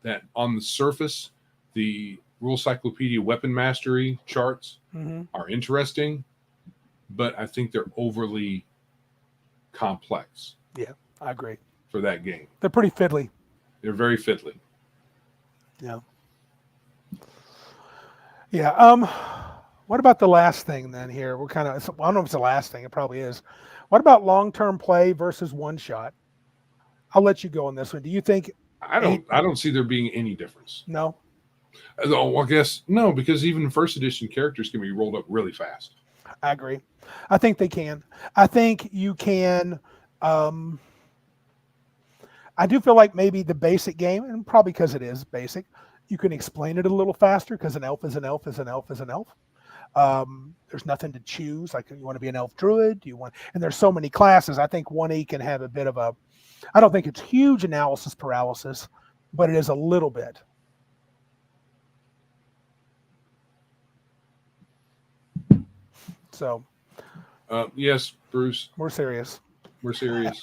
that on the surface, the rule cyclopedia weapon mastery charts are interesting, but I think they're overly complex. Yeah, I agree. For that game, They're pretty fiddly. They're very fiddly. Yeah. Yeah. What about the last thing then here? We're I don't know if it's the last thing. It probably is. What about long-term play versus one shot? I'll let you go on this one. Do you think? I don't see there being any difference. No. Oh, I guess no, because even first edition characters can be rolled up really fast. I agree. I think they can. I think you can. I do feel like maybe the basic game, and probably because it is basic, you can explain it a little faster because an elf is an elf is an elf is an elf. There's nothing to choose. Like you want to be an elf druid, and there's so many classes. I think 1E can have a bit of a. I don't think it's huge analysis paralysis, but it is a little bit. So. Yes, Bruce. We're serious. We're serious.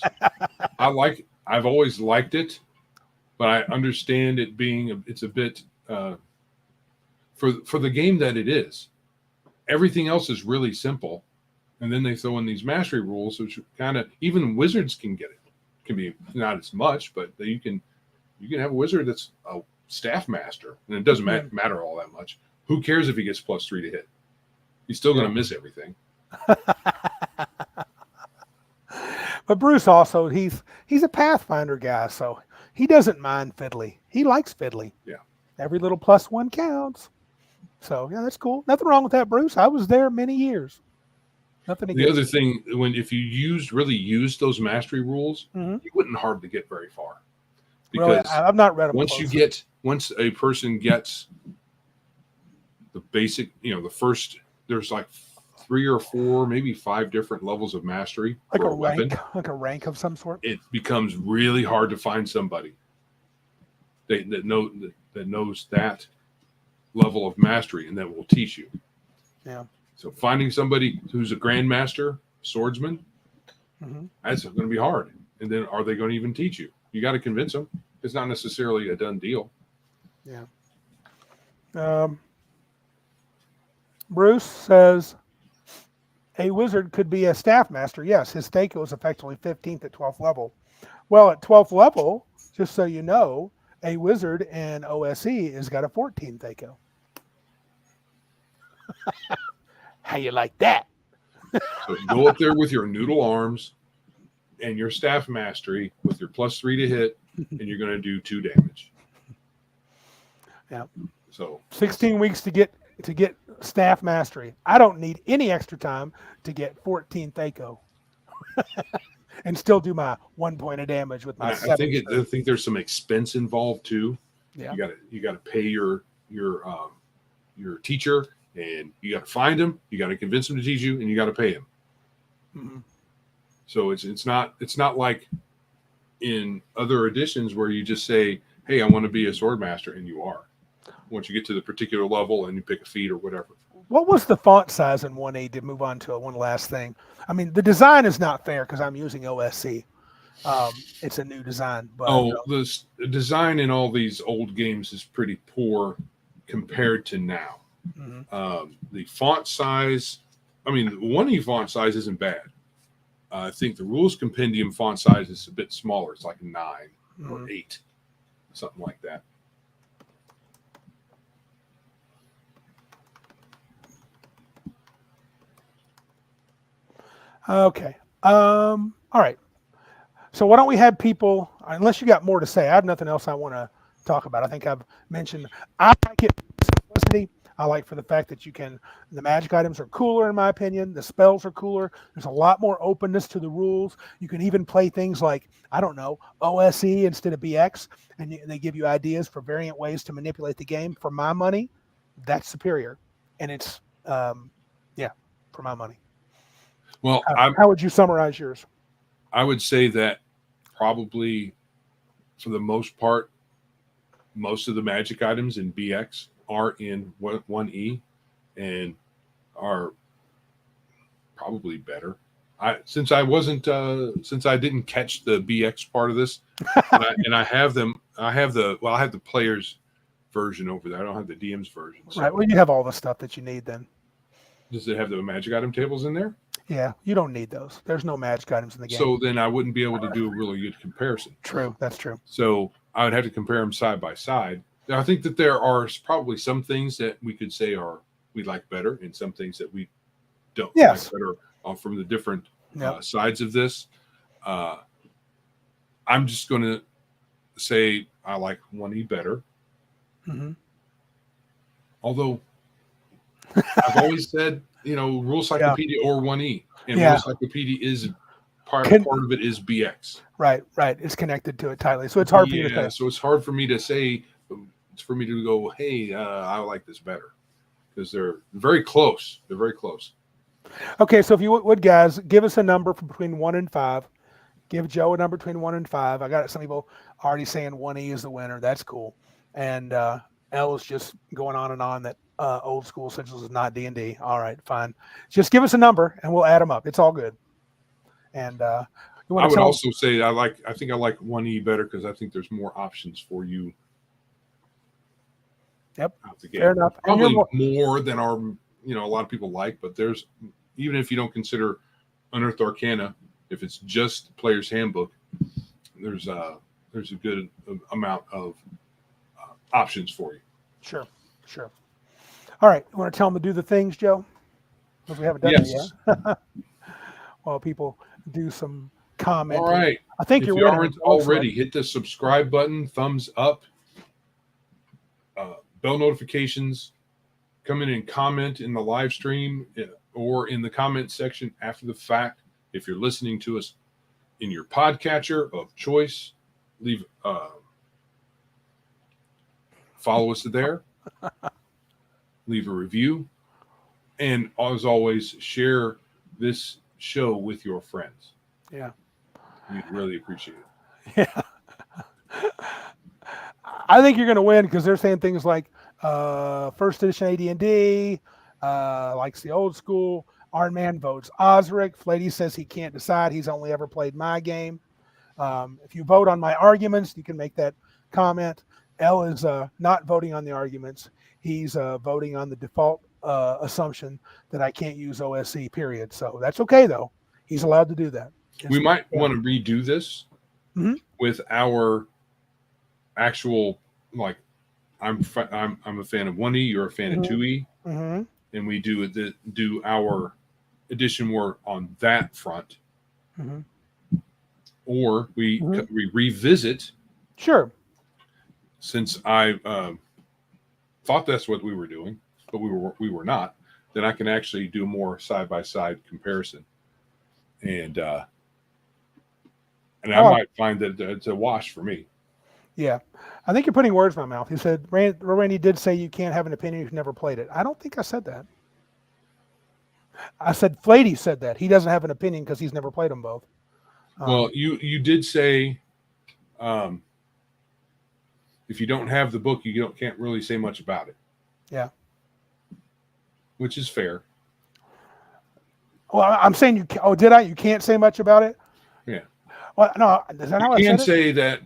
I've always liked it, but I understand it being it's a bit for the game that it is. Everything else is really simple, and then they throw in these mastery rules, which kind of even wizards can get it. Can be not as much, but you can have a wizard that's a staff master, and it doesn't matter all that much. Who cares if he gets +3 to hit? He's still going to miss everything. But Bruce also he's a Pathfinder guy, so he doesn't mind fiddly. He likes fiddly. Yeah. Every little +1 counts. So yeah, that's cool. Nothing wrong with that, Bruce. I was there many years. Nothing against The other thing, if you really used those mastery rules, you wouldn't hardly get very far. Because really, I've not read them. Once a person gets the basic, the first, there's like 3 or 4, maybe 5 different levels of mastery like for a weapon. rank, like a rank of some sort. It becomes really hard to find somebody that knows that level of mastery and that will teach you. Yeah. So finding somebody who's a grandmaster swordsman, that's going to be hard. And then are they going to even teach you? You got to convince them. It's not necessarily a done deal. Yeah. Bruce says a wizard could be a staff master. Yes, his Thaco is effectively 15th at 12th level. Well, at 12th level, just so you know, a wizard in OSE has got a 14 Thaco. How you like that? So go up there with your noodle arms and your staff mastery with your +3 to hit, and you're going to do 2 damage. Yeah. So 16 weeks to get staff mastery. I don't need any extra time to get 14 Thaco. And still do my 1 point of damage with my. I think there's some expense involved too. Yeah. You got to pay your teacher, and you got to find him. You got to convince him to teach you, and you got to pay him. Mm-hmm. So it's not like in other editions where you just say, "Hey, I want to be a sword master," and you are. Once you get to the particular level and you pick a feat or whatever. What was the font size in 1E to move on to one last thing? I mean, the design is not fair because I'm using OSC. It's a new design. But, the design in all these old games is pretty poor compared to now. Mm-hmm. The font size, I mean, the 1E font size isn't bad. I think the rules compendium font size is a bit smaller. It's like 9 or 8, something like that. Okay. All right. So why don't we have people, unless you got more to say, I have nothing else I want to talk about. I think I've mentioned, I like it for simplicity. I like for the fact that the magic items are cooler in my opinion. The spells are cooler. There's a lot more openness to the rules. You can even play things like, I don't know, OSE instead of BX, and they give you ideas for variant ways to manipulate the game. For my money, that's superior. And it's, for my money. Well, how would you summarize yours? I would say that probably for the most part, most of the magic items in BX are in 1E and are probably better. Since I didn't catch the BX part of this, and I have them. I have the players version over there. I don't have the DM's version. So. Right. Well, you have all the stuff that you need then. Does it have the magic item tables in there? Yeah, you don't need those. There's no magic items in the game. So then I wouldn't be able to do a really good comparison. True, that's true. So I would have to compare them side by side. Now, I think that there are probably some things that we could say we like better, and some things that we don't like better from the different sides of this. I'm just going to say I like 1E better. Mm-hmm. Although I've always said, Rule Cyclopedia or 1E, and Rule Cyclopedia is part of it is BX. Right. It's connected to it tightly, so it's hard for you to say. So it's hard for me to say. It's for me to go, hey, I like this better, because they're very close. They're very close. Okay, so if you would, guys, give us a number from between 1 and 5. Give Joe a number between 1 and 5. I got some people already saying 1E is the winner. That's cool. And L is just going on and on that old school Essentials is not D&D. All right, fine. Just give us a number and we'll add them up. It's all good. And I would also say I think I like 1E better because I think there's more options for you. Yep. Fair enough. Probably more than a lot of people like, but there's, even if you don't consider Unearthed Arcana, if it's just Player's Handbook, there's a good amount of options for you. Sure. All right. You want to tell them to do the things, Joe? Because we haven't done it yet. While people do some commenting. All right. I think if you aren't already, hit the subscribe button, thumbs up, bell notifications, come in and comment in the live stream or in the comment section after the fact. If you're listening to us in your podcatcher of choice, leave follow us there, leave a review, and as always, share this show with your friends. Yeah. We'd really appreciate it. Yeah. I think you're going to win because they're saying things like first edition AD&D, likes the old school. Iron Man votes Osric. Flady says he can't decide. He's only ever played my game. If you vote on my arguments, you can make that comment. L is not voting on the arguments. He's voting on the default assumption that I can't use OSC, period. So that's okay, though. He's allowed to do that. We might want to redo this Mhm. with our actual, like, I'm a fan of 1E, you're a fan of 2E, Mm-hmm. and we do our edition more on that front, Mm-hmm. or we Mhm. we revisit, Sure. since I thought that's what we were doing, but we were not. Then I can actually do more side by side comparison, and I Oh, might find that it's a wash for me. yeah. I think you're putting words in my mouth. You said, Randy did say you can't have an opinion if you've never played it. I don't think I said that. I said Flady said that. He doesn't have an opinion because he's never played them both. Well, you did say, if you don't have the book, can't really say much about it. Yeah. Which is fair. Well, I'm saying you. Did I? You can't say much about it. Yeah. Well, no. Is that how I You said can it? say that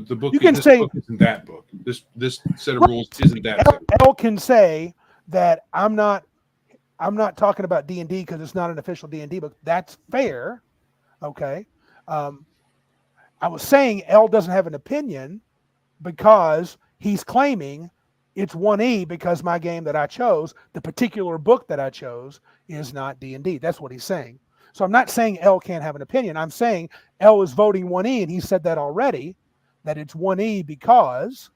the book. You can this say book isn't that book. This set of right. rules isn't that. Set of rules. L can say that I'm not talking about D&D because it's not an official D&D book. That's fair. Okay. I was saying L doesn't have an opinion because he's claiming it's 1E because my game that I chose, the particular book that I chose, is not D&D. That's what he's saying. So I'm not saying L can't have an opinion. I'm saying L is voting 1E, and he said that already, that it's 1E because,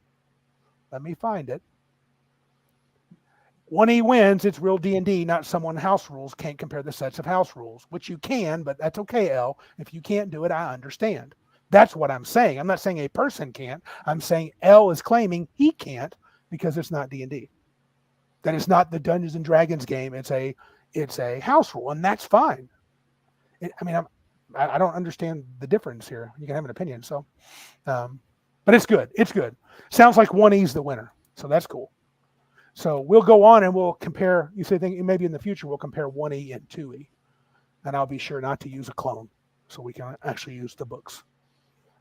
let me find it. 1E wins, it's real D&D, not someone house rules. Can't compare the sets of house rules, which you can, but that's okay, L. If you can't do it, I understand. That's what I'm saying. I'm not saying a person can't. I'm saying L is claiming he can't because it's not D&D. That it's not the Dungeons and Dragons game. It's a house rule, and that's fine. I don't understand the difference here. You can have an opinion, so, but it's good. It's good. Sounds like 1E's the winner, so that's cool. So we'll go on and we'll compare. You say maybe in the future we'll compare 1E and 2E, and I'll be sure not to use a clone, so we can actually use the books.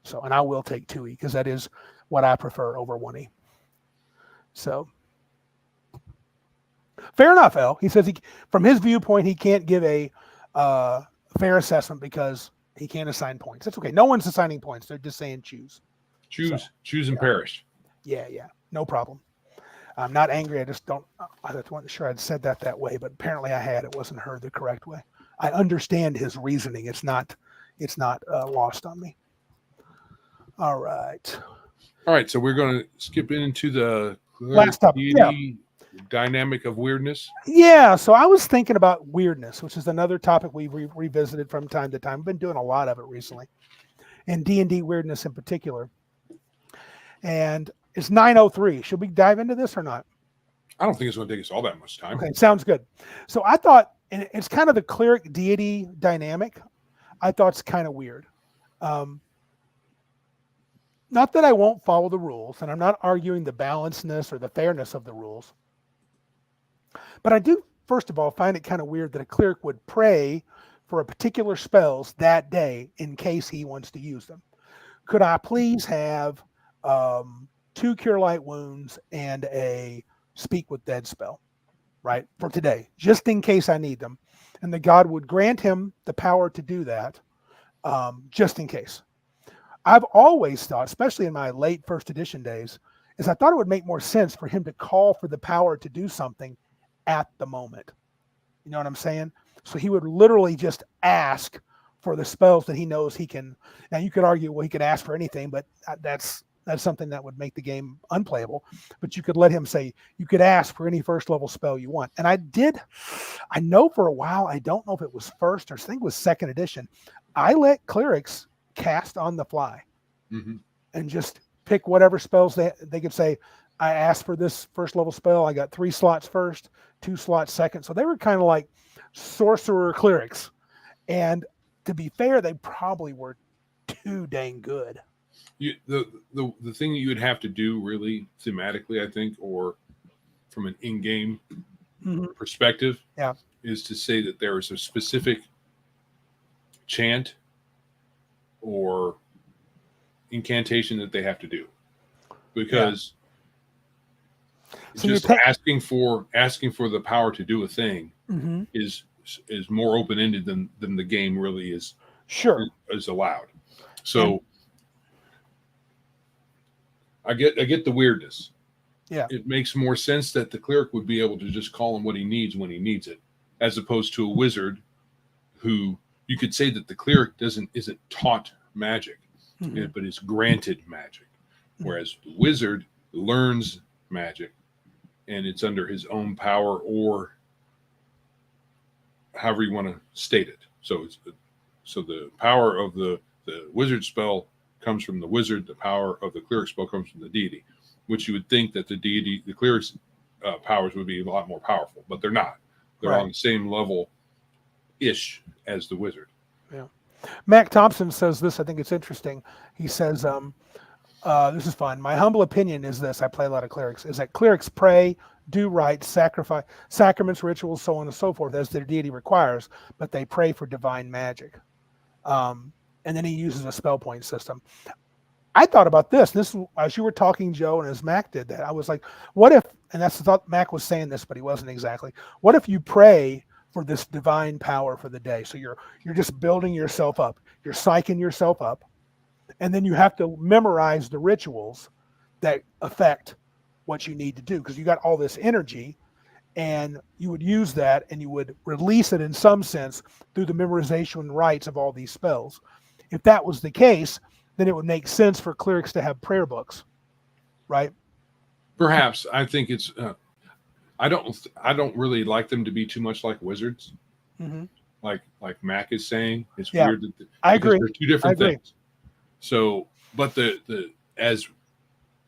So, and I will take 2E because that is what I prefer over 1E. So, fair enough, L. He says from his viewpoint, he can't give a fair assessment because he can't assign points. That's okay. No one's assigning points. They're just saying choose. Choose and perish. Yeah, no problem. I'm not angry. I just don't. I wasn't sure I'd said that way, but apparently I had. It wasn't heard the correct way. I understand his reasoning. It's not lost on me. All right. So we're going to skip into the Last topic. Yeah. Dynamic of weirdness. Yeah. So I was thinking about weirdness, which is another topic we revisited from time to time. I've been doing a lot of it recently, and D&D weirdness in particular. And it's 9:03. Should we dive into this or not? I don't think it's going to take us all that much time. Okay, sounds good. So I thought, and it's kind of the cleric deity dynamic. I thought it's kind of weird. Not that I won't follow the rules, and I'm not arguing the balancedness or the fairness of the rules, but I do, first of all, find it kind of weird that a cleric would pray for a particular spells that day in case he wants to use them. Could I please have 2 Cure Light Wounds and a Speak with Dead spell, right, for today, just in case I need them. And the god would grant him the power to do that, just in case. I've always thought, especially in my late first edition days, is I thought it would make more sense for him to call for the power to do something at the moment. You know what I'm saying? So he would literally just ask for the spells that he knows he can. Now you could argue, well, he could ask for anything, but that's something that would make the game unplayable. But you could let him say, you could ask for any first level spell you want. And I know for a while, I don't know if it was first or I think it was second edition, I let clerics cast on the fly and just pick whatever spells they could say. I asked for this first level spell. I got 3 slots first, 2 slots second. So they were kind of like sorcerer clerics. And to be fair, they probably were too dang good. The thing that you would have to do really thematically, I think, or from an in-game perspective, is to say that there is a specific chant or incantation that they have to do, because So you're Just asking for the power to do a thing mm-hmm. is more open ended than the game really is Sure. is allowed. So I get the weirdness. Yeah. It makes more sense that the cleric would be able to just call him what he needs when he needs it, as opposed to a wizard who you could say that the cleric isn't taught magic, Mm-hmm. but is granted magic, whereas the wizard learns magic and it's under his own power, or however you want to state it. So the power of the wizard spell comes from the wizard. The power of the cleric spell comes from the deity, which you would think that the cleric's powers would be a lot more powerful, but they're not. They're on the same level ish as the wizard. Yeah. Mac Thompson says this. I think it's interesting. He says, this is fun. My humble opinion is this. I play a lot of clerics. Is that clerics pray, do rites, sacrifice, sacraments, rituals, so on and so forth, as their deity requires, but they pray for divine magic. And then he uses a spell point system. I thought about this. This, as you were talking, Joe, and as Mac did that, I was like, what if, and that's the thought Mac was saying this, but he wasn't exactly. What if you pray for this divine power for the day? So you're just building yourself up. You're psyching yourself up. And then you have to memorize the rituals that affect what you need to do, because you got all this energy, and you would use that and you would release it in some sense through the memorization rites of all these spells. If that was the case, then it would make sense for clerics to have prayer books, right? Perhaps. I think it's. I don't really like them to be too much like wizards. Mm-hmm. Like Mac is saying, it's Yeah, weird that I agree. They're two different things. So, but as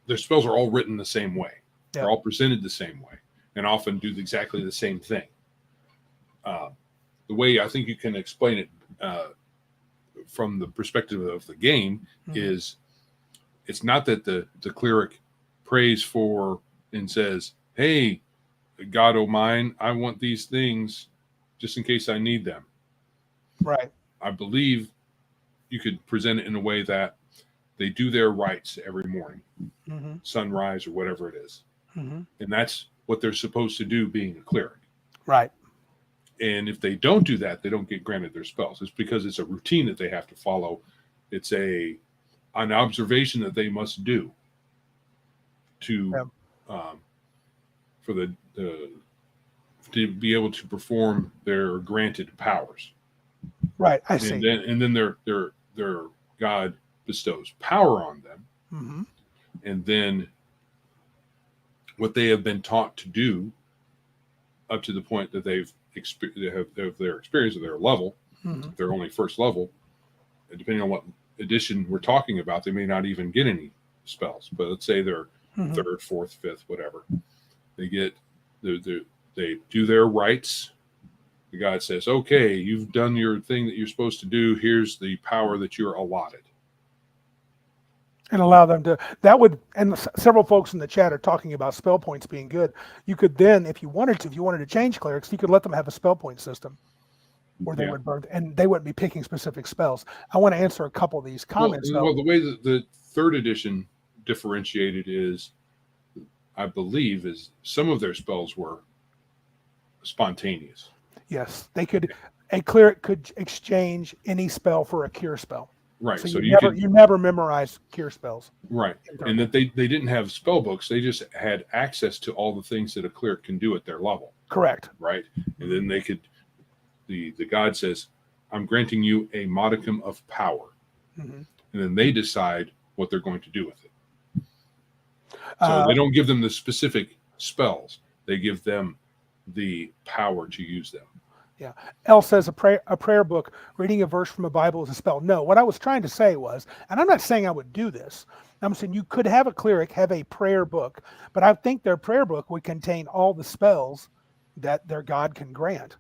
their spells are all written the same way, they're all presented the same way, and often do exactly the same thing. The way I think you can explain it from the perspective of the game is, it's not that the cleric prays for and says, "Hey, God o' mine, I want these things just in case I need them." Right. I believe you could present it in a way that they do their rites every morning, sunrise or whatever it is. And that's what they're supposed to do, being a cleric. Right. And if they don't do that, they don't get granted their spells. It's because it's a routine that they have to follow. It's an observation that they must do to for the to be able to perform their granted powers. Right. I see. And then their God bestows power on them. And then what they have been taught to do up to the point that they have their experience of their level, their only first level, and depending on what edition we're talking about, they may not even get any spells. But let's say they're third, fourth, fifth, whatever. They get they do their rites. The God says, "Okay, you've done your thing that you're supposed to do. Here's the power that you're allotted." And allow them to, that would, and several folks in the chat are talking about spell points being good. You could then, if you wanted to change clerics, you could let them have a spell point system where they would burn, and they wouldn't be picking specific spells. I want to answer a couple of these comments. Well, the way that the third edition differentiated is, I believe, is some of their spells were spontaneous. Yes, they could. A cleric could exchange any spell for a cure spell. Right. So you never memorize cure spells. Right. And that they didn't have spell books. They just had access to all the things that a cleric can do at their level. Correct. Right. And then they could, the God says, "I'm granting you a modicum of power." And then they decide what they're going to do with it. So they don't give them the specific spells. They give them the power to use them. Yeah. Elle says a prayer book, reading a verse from a Bible is a spell. No, what I was trying to say was, and I'm not saying I would do this, I'm saying you could have a cleric have a prayer book, but I think their prayer book would contain all the spells that their God can grant.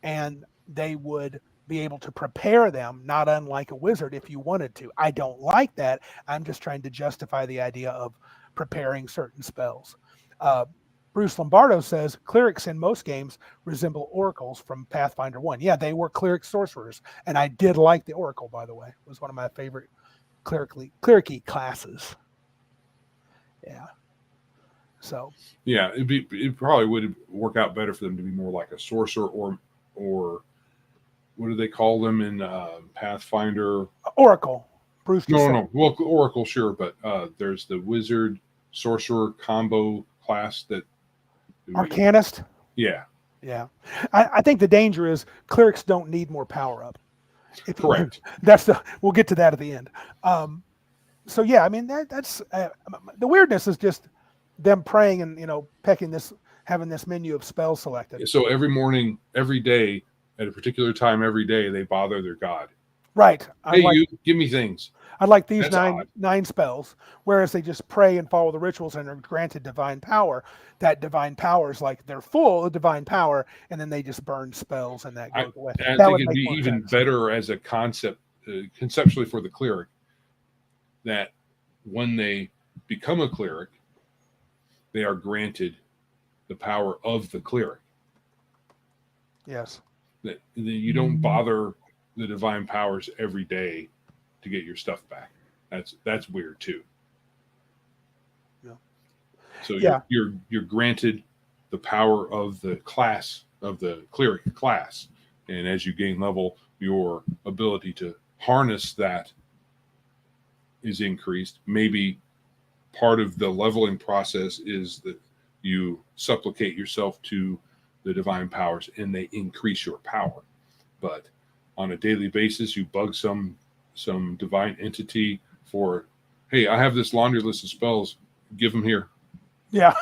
And they would be able to prepare them, not unlike a wizard if you wanted to. I don't like that. I'm just trying to justify the idea of preparing certain spells. Bruce Lombardo says clerics in most games resemble oracles from Pathfinder 1. Yeah, they were cleric sorcerers, and I did like the oracle, by the way. It was one of my favorite clericy classes. Yeah. So Yeah, it probably would work out better for them to be more like a sorcerer or what do they call them in Pathfinder? Oracle, Bruce. No, no, no. Well, Oracle, sure, but there's the wizard sorcerer combo class that. Arcanist. Yeah. Yeah, I think the danger is clerics don't need more power up. Correct. We'll get to that at the end. So yeah, I mean that's the weirdness is just them praying and having this menu of spells selected. So every morning, every day, at a particular time, every day they bother their god. Right. You give me things. I'd like these That's nine spells, whereas they just pray and follow the rituals and are granted divine power. That divine power is like they're full of divine power, and then they just burn spells, and that goes away. I think it'd be even better as a concept, conceptually for the cleric, that when they become a cleric, they are granted the power of the cleric. Yes. That you don't bother the divine powers every day to get your stuff back. That's weird too. Yeah. So you're granted the power of the class of the cleric class, and as you gain level, your ability to harness that is increased. Maybe part of the leveling process is that you supplicate yourself to the divine powers, and they increase your power. But on a daily basis, you bug some divine entity for, hey, I have this laundry list of spells, give them here. Yeah.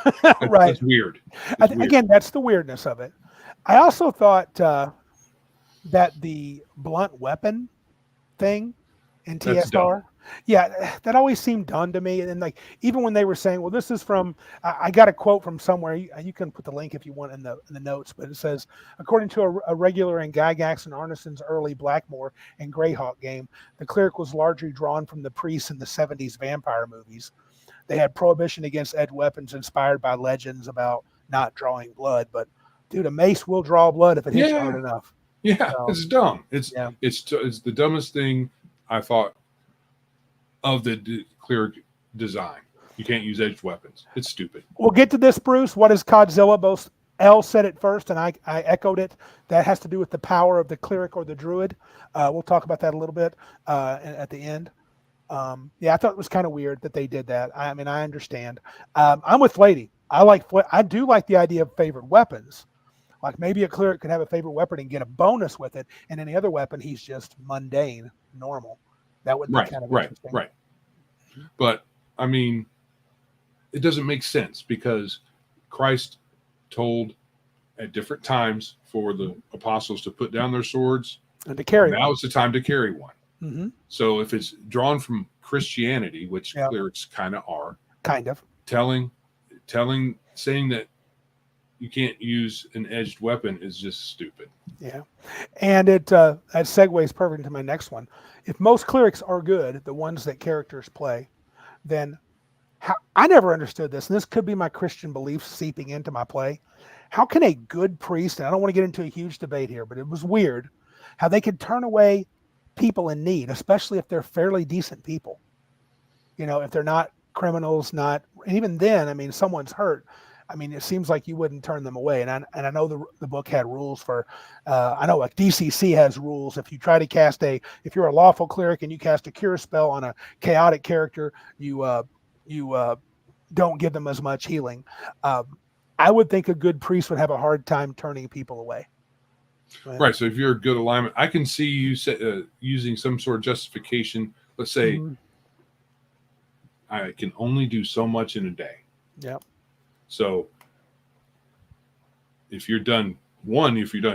Right. That's weird. Again, that's the weirdness of it. I also thought that the blunt weapon thing in TSR, that always seemed done to me. And like, even when they were saying, well, this is from, I got a quote from somewhere. You can put the link if you want in the notes, but it says, according to a regular in Gygax and Arneson's early Blackmore and Greyhawk game, the cleric was largely drawn from the priests in the 70s vampire movies. They had prohibition against edged weapons inspired by legends about not drawing blood. But dude, a mace will draw blood if it hits you hard enough. Yeah, so, it's dumb. It's the dumbest thing I thought of the cleric design. You can't use edged weapons. It's stupid. We'll get to this, Bruce. What is Godzilla? Both Elle said it first, and I echoed it. That has to do with the power of the cleric or the druid. We'll talk about that a little bit at the end. I thought it was kind of weird that they did that. I mean, I understand. I'm with Lady. I do like the idea of favorite weapons. Like maybe a cleric could have a favorite weapon and get a bonus with it, and any other weapon he's just mundane, normal. That would be kind of interesting. Right. But I mean, it doesn't make sense because Christ told at different times for the apostles to put down their swords and to carry. Now is the time to carry one. Mm-hmm. So if it's drawn from Christianity, which clerics kind of are, saying that you can't use an edged weapon is just stupid. Yeah. And that segues perfect into my next one. If most clerics are good, the ones that characters play, then I never understood this, and this could be my Christian beliefs seeping into my play. How can a good priest, and I don't want to get into a huge debate here, but it was weird, how they could turn away people in need, especially if they're fairly decent people. If they're not criminals, and even then, I mean, someone's hurt. I mean, it seems like you wouldn't turn them away. And I know the book had rules for, I know like DCC has rules. If you try to if you're a lawful cleric and you cast a cure spell on a chaotic character, you don't give them as much healing. I would think a good priest would have a hard time turning people away. Right. So if you're a good alignment, I can see you using some sort of justification. Let's say I can only do so much in a day. Yep. So if you're done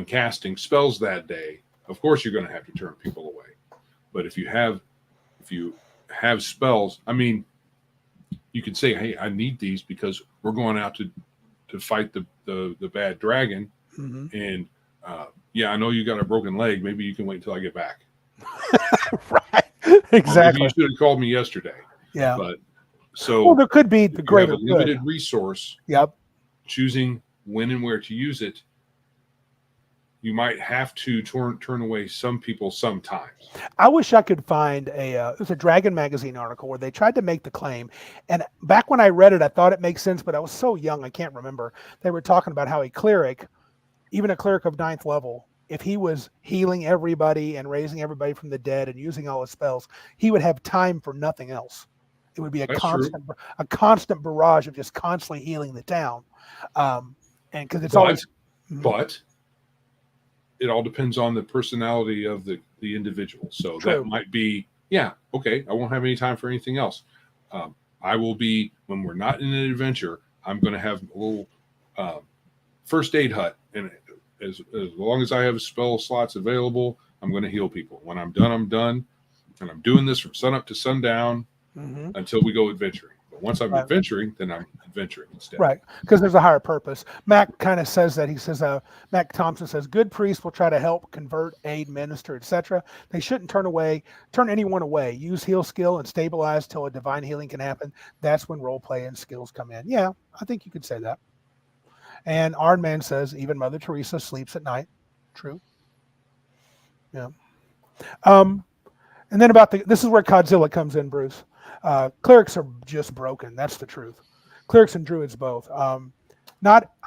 casting spells that day, of course you're going to have to turn people away. But if you have spells, I mean, you could say, hey, I need these because we're going out to fight the bad dragon. Mm-hmm. And I know you got a broken leg. Maybe you can wait until I get back. Right. Exactly. Maybe you should have called me yesterday. Yeah. But so there could be the greater limited resource. Yep. Choosing when and where to use it. you might have to turn away some people sometimes. I wish I could find it was a Dragon Magazine article where they tried to make the claim. And back when I read it, I thought it makes sense, but I was so young, I can't remember. They were talking about how a cleric, even a cleric of 9th level, if he was healing everybody and raising everybody from the dead and using all his spells, he would have time for nothing else. It would be a constant barrage of just constantly healing the town. And because it's always. But it all depends on the personality of the individual. So True. That might be, okay, I won't have any time for anything else. I will be, when we're not in an adventure, I'm going to have a little first aid hut. And as long as I have spell slots available, I'm going to heal people. When I'm done, I'm done. And I'm doing this from sunup to sundown until we go adventuring. But once I'm adventuring, then I'm adventuring instead. Right, because there's a higher purpose. Mac kind of says that. He says, Mac Thompson says, good priests will try to help, convert, aid, minister, etc. They shouldn't turn anyone away. Use heal skill and stabilize till a divine healing can happen. That's when role play and skills come in. Yeah, I think you could say that. And Arnman says, even Mother Teresa sleeps at night. True. Yeah. And then this is where Godzilla comes in, Bruce. Clerics are just broken. That's the truth. Clerics and druids both. I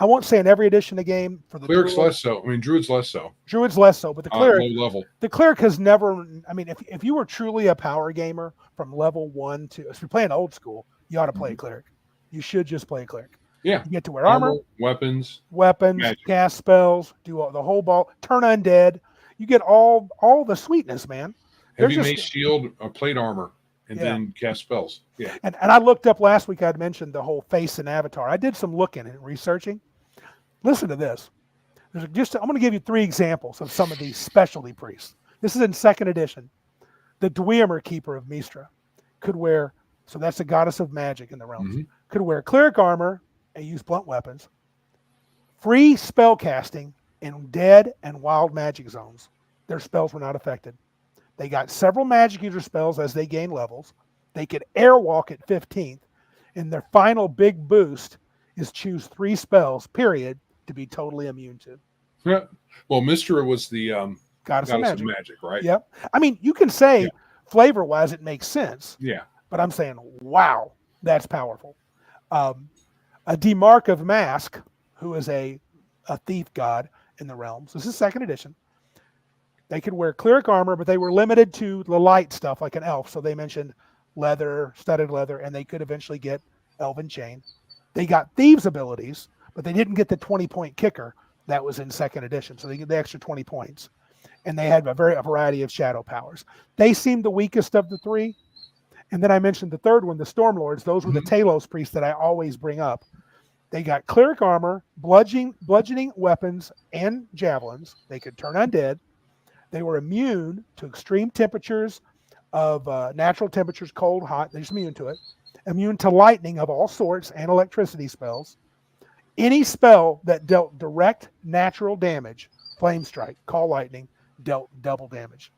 won't say in every edition of the game. For the clerics druid, less so. I mean, druids less so. Druids less so, but the cleric, low level. The cleric has never. I mean, if you were truly a power gamer from level 1 to, if you're playing old school, you ought to play a cleric. You should just play a cleric. Yeah. You get to wear armor, weapons, magic. Cast spells, do the whole ball, turn undead. You get all the sweetness, man. Heavy mace shield, plate armor. And then cast spells. Yeah. And I looked up last week, I'd mentioned the whole face and avatar. I did some looking and researching. Listen to this. I'm going to give you 3 examples of some of these specialty priests. This is in 2nd edition. The Dwemer Keeper of Mistra could wear, so that's the goddess of magic in the realms, could wear cleric armor and use blunt weapons, free spell casting in dead and wild magic zones. Their spells were not affected. They got several magic user spells as they gain levels. They could airwalk at 15th. And their final big boost is choose 3 spells, period, to be totally immune to. Yeah. Well, Mistra was the goddess of magic, right? Yep. I mean, you can say flavor-wise it makes sense. Yeah. But I'm saying, wow, that's powerful. A Demark of Mask, who is a thief god in the realms. This is 2nd edition. They could wear cleric armor, but they were limited to the light stuff like an elf. So they mentioned leather, studded leather, and they could eventually get elven chain. They got thieves abilities, but they didn't get the 20-point kicker that was in 2nd edition. So they get the extra 20 points. And they had a variety of shadow powers. They seemed the weakest of the 3. And then I mentioned the 3rd one, the Stormlords. Those were the Talos priests that I always bring up. They got cleric armor, bludgeoning weapons, and javelins. They could turn undead. They were immune to extreme temperatures of natural temperatures, cold, hot. They're just immune to it. Immune to lightning of all sorts and electricity spells. Any spell that dealt direct natural damage, flame strike, call lightning, dealt double damage.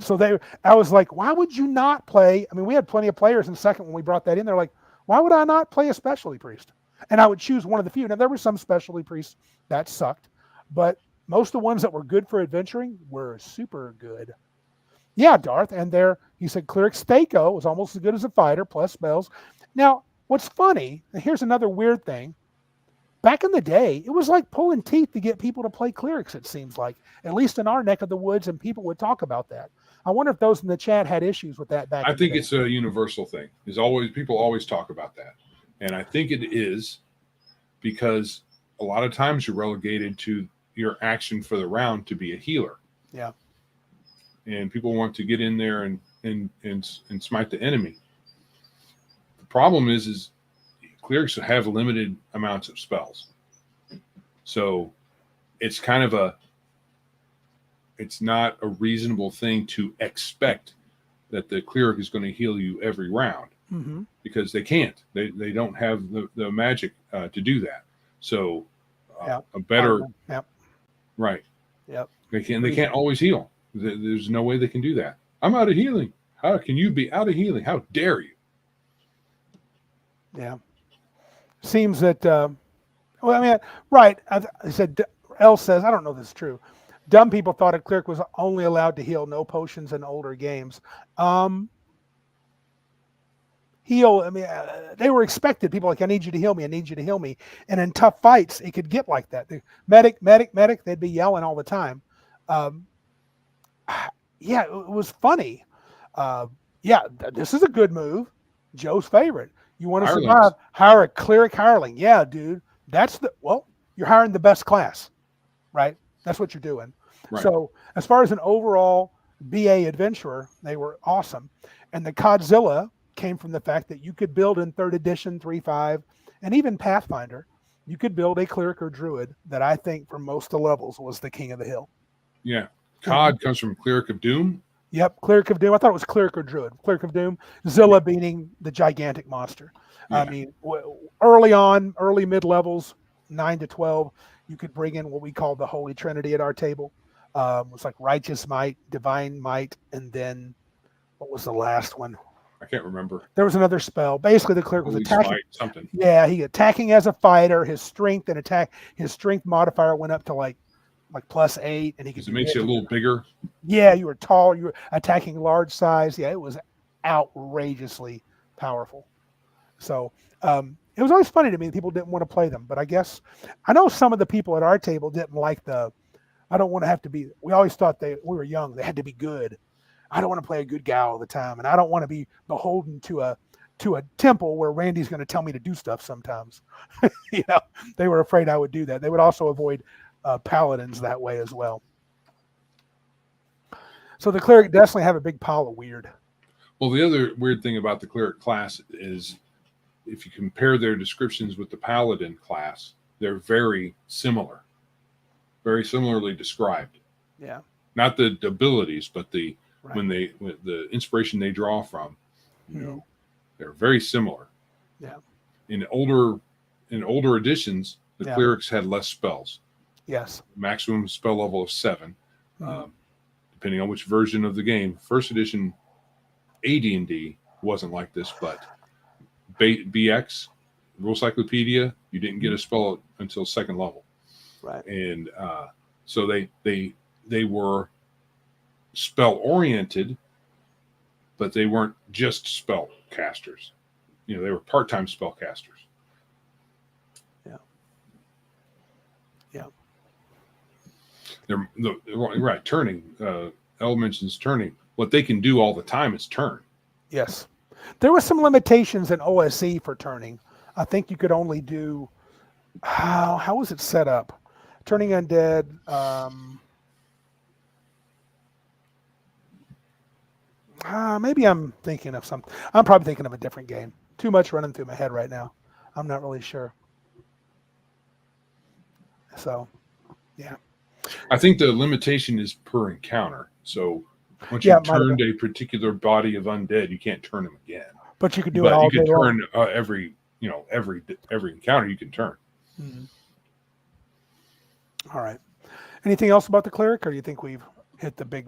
So I was like, why would you not play? I mean, we had plenty of players in 2nd when we brought that in. They're like, why would I not play a specialty priest? And I would choose one of the few. Now, there were some specialty priests that sucked, but most of the ones that were good for adventuring were super good. Yeah, Darth. And he said cleric Stako was almost as good as a fighter, plus spells. Now, what's funny, and here's another weird thing. Back in the day, it was like pulling teeth to get people to play clerics, it seems like. At least in our neck of the woods, and people would talk about that. I wonder if those in the chat had issues with that back then. I think it's a universal thing. People always talk about that. And I think it is because a lot of times you're relegated to your action for the round to be a healer. Yeah. And people want to get in there and smite the enemy. The problem is clerics have limited amounts of spells. So it's kind of it's not a reasonable thing to expect that the cleric is going to heal you every round because they can't. They don't have the magic to do that. So a better right. Yep. They can't always heal. There's no way they can do that. I'm out of healing. How can you be out of healing? How dare you? Yeah. Seems that right. I said L says, I don't know if this is true. Dumb people thought a cleric was only allowed to heal no potions in older games. Heal, I mean, they were expected. People like, I need you to heal me. I need you to heal me. And in tough fights, it could get like that. Medic, medic, medic. They'd be yelling all the time. Yeah, it was funny. This is a good move. Joe's favorite. You want to Hirelings. survive? Hire a cleric hireling. Yeah, dude. You're hiring the best class, right? That's what you're doing. Right. So as far as an overall BA adventurer, they were awesome. And the Codzilla came from the fact that you could build in 3rd edition, 3.5, and even Pathfinder, you could build a cleric or druid that I think for most of the levels was the king of the hill. Yeah. COD comes from Cleric of Doom. Yep, Cleric of Doom. I thought it was Cleric or Druid. Cleric of Doom. Zilla being the gigantic monster. Yeah. I mean, early mid levels, 9 to 12, you could bring in what we call the Holy Trinity at our table. It was like Righteous Might, Divine Might, and then what was the last one? I can't remember. There was another spell. Basically, the cleric was Holy attacking. Smite, something. Yeah, he attacking as a fighter. His strength modifier went up to like +8, and he could. Because it makes you a little bigger. Yeah, you were tall. You were attacking large size. Yeah, it was outrageously powerful. So it was always funny to me. People didn't want to play them, but I guess I know some of the people at our table didn't like I don't want to have to be. We always thought we were young. They had to be good. I don't want to play a good guy all the time, and I don't want to be beholden to a temple where Randy's going to tell me to do stuff sometimes. They were afraid I would do that. They would also avoid paladins that way as well. So the cleric definitely have a big pile of weird. Well, the other weird thing about the cleric class is if you compare their descriptions with the paladin class, they're very similar, very similarly described. Yeah. Not the abilities, but the Right. the inspiration they draw from, they're very similar. Yeah. In older editions, the Yeah. clerics had less spells. Yes. Maximum spell level of 7, Mhm. depending on which version of the game. First edition AD&D wasn't like this, but BX Rule Cyclopedia, you didn't get a spell until 2nd level, Right. and so they were spell oriented, but they weren't just spell casters. They were part-time spell casters. Yeah. Yeah. They're right. Turning. Elle mentions turning. What they can do all the time is turn. Yes. There were some limitations in OSE for turning. I think you could only do how was it set up? Turning undead. Maybe I'm thinking of something. I'm probably thinking of a different game. Too much running through my head right now. I'm not really sure. So, yeah. I think the limitation is per encounter. So once Yeah, you've it might have turned a particular body of undead, you can't turn them again. But you could do it But all you can day long. turn every encounter you can turn. Mhm. All right. Anything else about the cleric, or do you think we've hit the big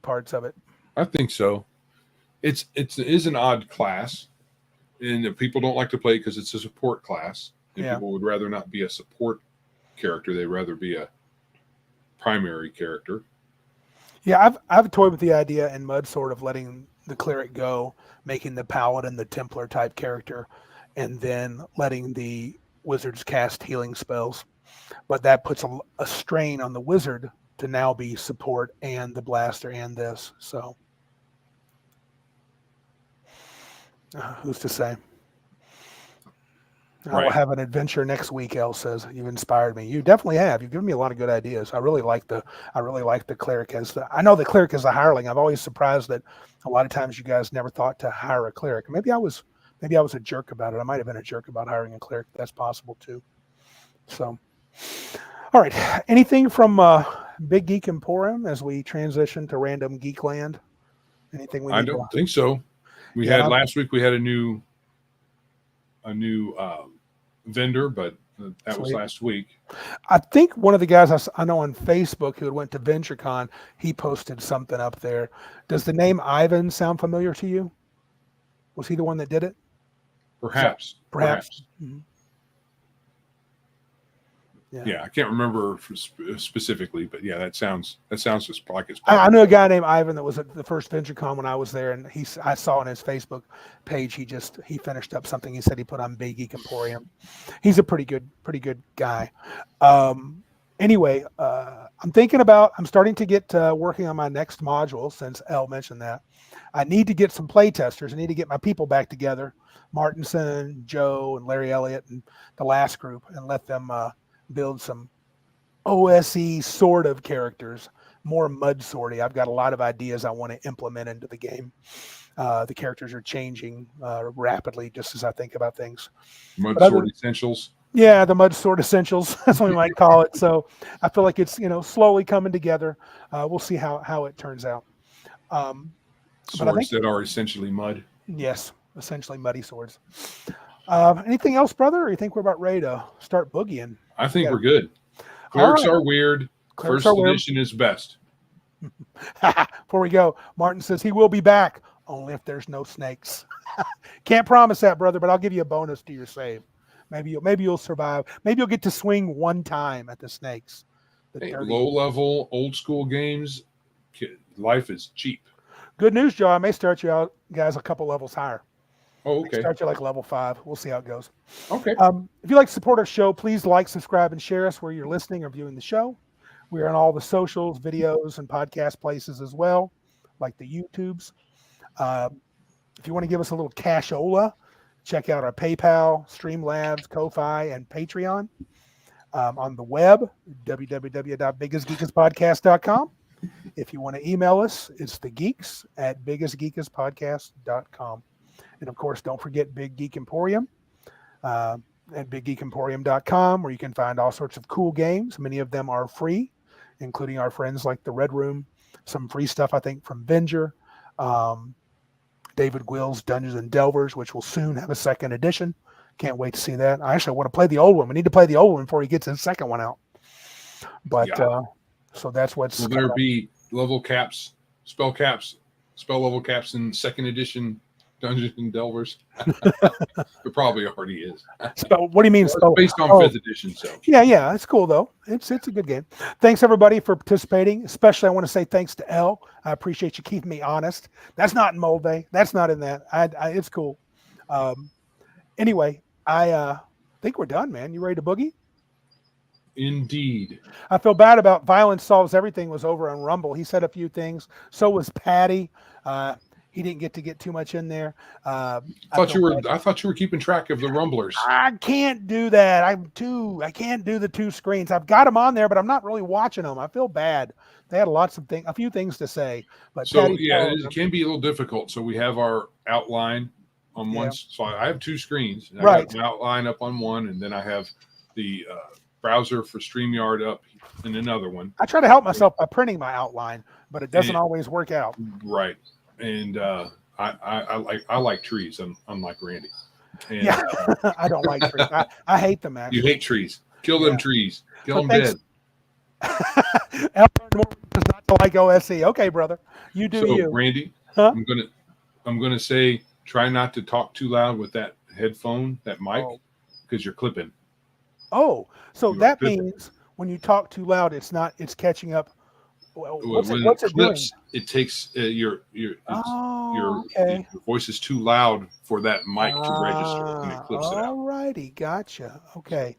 parts of it? I think so. It is an odd class, and people don't like to play it because it's a support class. And Yeah. people would rather not be a support character; they'd rather be a primary character. Yeah, I've toyed with the idea in Mud Sword of letting the cleric go, making the paladin the Templar type character, and then letting the wizards cast healing spells. But that puts a strain on the wizard to now be support and the blaster and this. So who's to say? I will Right. have an adventure next week. Elle says you've inspired me. You definitely have. You've given me a lot of good ideas. I really like the cleric I know the cleric is a hireling. I'm always surprised that a lot of times you guys never thought to hire a cleric. Maybe I was a jerk about it. I might have been a jerk about hiring a cleric. That's possible too. So, all right. Anything from Big Geek Emporium as we transition to Random Geek Land? Anything we need I don't think so. We had last week. We had a new vendor, but that was Sweet. last week. I think one of the guys I know on Facebook who went to VentureCon, he posted something up there. Does the name Ivan sound familiar to you? Was he the one that did it? Perhaps. Perhaps. Mm-hmm. Yeah, I can't remember specifically, but yeah, that sounds just like it's. I knew a guy named Ivan that was at the first VentureCon when I was there, and I saw on his Facebook page he finished up something he said he put on Big Geek Emporium. He's a pretty good guy. Anyway, I'm starting to get working on my next module since Elle mentioned that. I need to get some play testers. I need to get my people back together, Martinson, Joe, and Larry Elliott, and the last group, and let them build some OSE sort of characters, more mud sorty. I've got a lot of ideas I want to implement into the game. The characters are changing rapidly just as I think about things. Mud sword essentials. Yeah, the mud sword essentials. That's what we might call it. So I feel like it's slowly coming together. We'll see how it turns out. Swords that are essentially mud. Yes, essentially muddy swords. Anything else, brother? Or you think we're about ready to start boogieing? I think we're good. Clerics are weird. Clerics First edition is best. Before we go, Martin says he will be back only if there's no snakes. Can't promise that, brother, but I'll give you a bonus to your save. Maybe you'll survive. Maybe you'll get to swing one time at the snakes. Low level, old school games, life is cheap. Good news, Joe. I may start you out, guys, a couple levels higher. Oh, okay. Start you like level 5. We'll see how it goes. Okay. If you'd like to support our show, please like, subscribe, and share us where you're listening or viewing the show. We are on all the socials, videos, and podcast places as well, like the YouTubes. If you want to give us a little cashola, check out our PayPal, Streamlabs, Ko-Fi, and Patreon. On the web, www.biggestgeekaspodcast.com. If you want to email us, it's thegeeks@biggestgeekaspodcast.com. And of course, don't forget Big Geek Emporium at biggeekemporium.com, where you can find all sorts of cool games. Many of them are free, including our friends like the Red Room, some free stuff, I think, from Venger, David Gwill's Dungeons and Delvers, which will soon have a second edition. Can't wait to see that. I actually want to play the old one. We need to play the old one before he gets his second one out. But so that's what's. Will there be level caps, spell level caps in second edition Dungeons and Delvers? There probably already is. What do you mean? Well, it's based on 5th edition, so. Yeah, it's cool though. It's a good game. Thanks everybody for participating. Especially, I want to say thanks to Elle. I appreciate you keeping me honest. That's not in Mold Day. That's not in that. It's cool. Anyway, I think we're done, man. You ready to boogie? Indeed. I feel bad about Violence Solves Everything was over on Rumble. He said a few things. So was Patty. He didn't get too much in there. I thought you were keeping track of the Rumblers. I can't do that. I can't do the two screens. I've got them on there, but I'm not really watching them. I feel bad. They had a few things to say. But so it can be a little difficult. So we have our outline on one. So I have two screens. And I got an outline up on one, and then I have the browser for StreamYard up in another one. I try to help myself by printing my outline, but it doesn't always work out. Right. And I like trees, unlike Randy. And, I don't like trees. I hate them, actually. You hate trees. Kill them trees. Kill them dead. Does not to like OSE. Okay, brother. You do you. Randy, huh? I'm gonna say try not to talk too loud with that headphone, that mic, because you're clipping. Oh, so that means when you talk too loud, it's catching up. What's it doing? It takes your voice is too loud for that mic to register, and it clips it out. All righty, gotcha. Okay,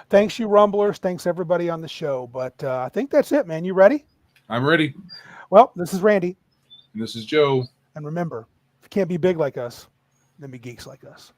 thanks, you Rumblers. Thanks everybody on the show. But I think that's it, man. You ready? I'm ready. Well, this is Randy, and this is Joe. And remember, if you can't be big like us, then be geeks like us.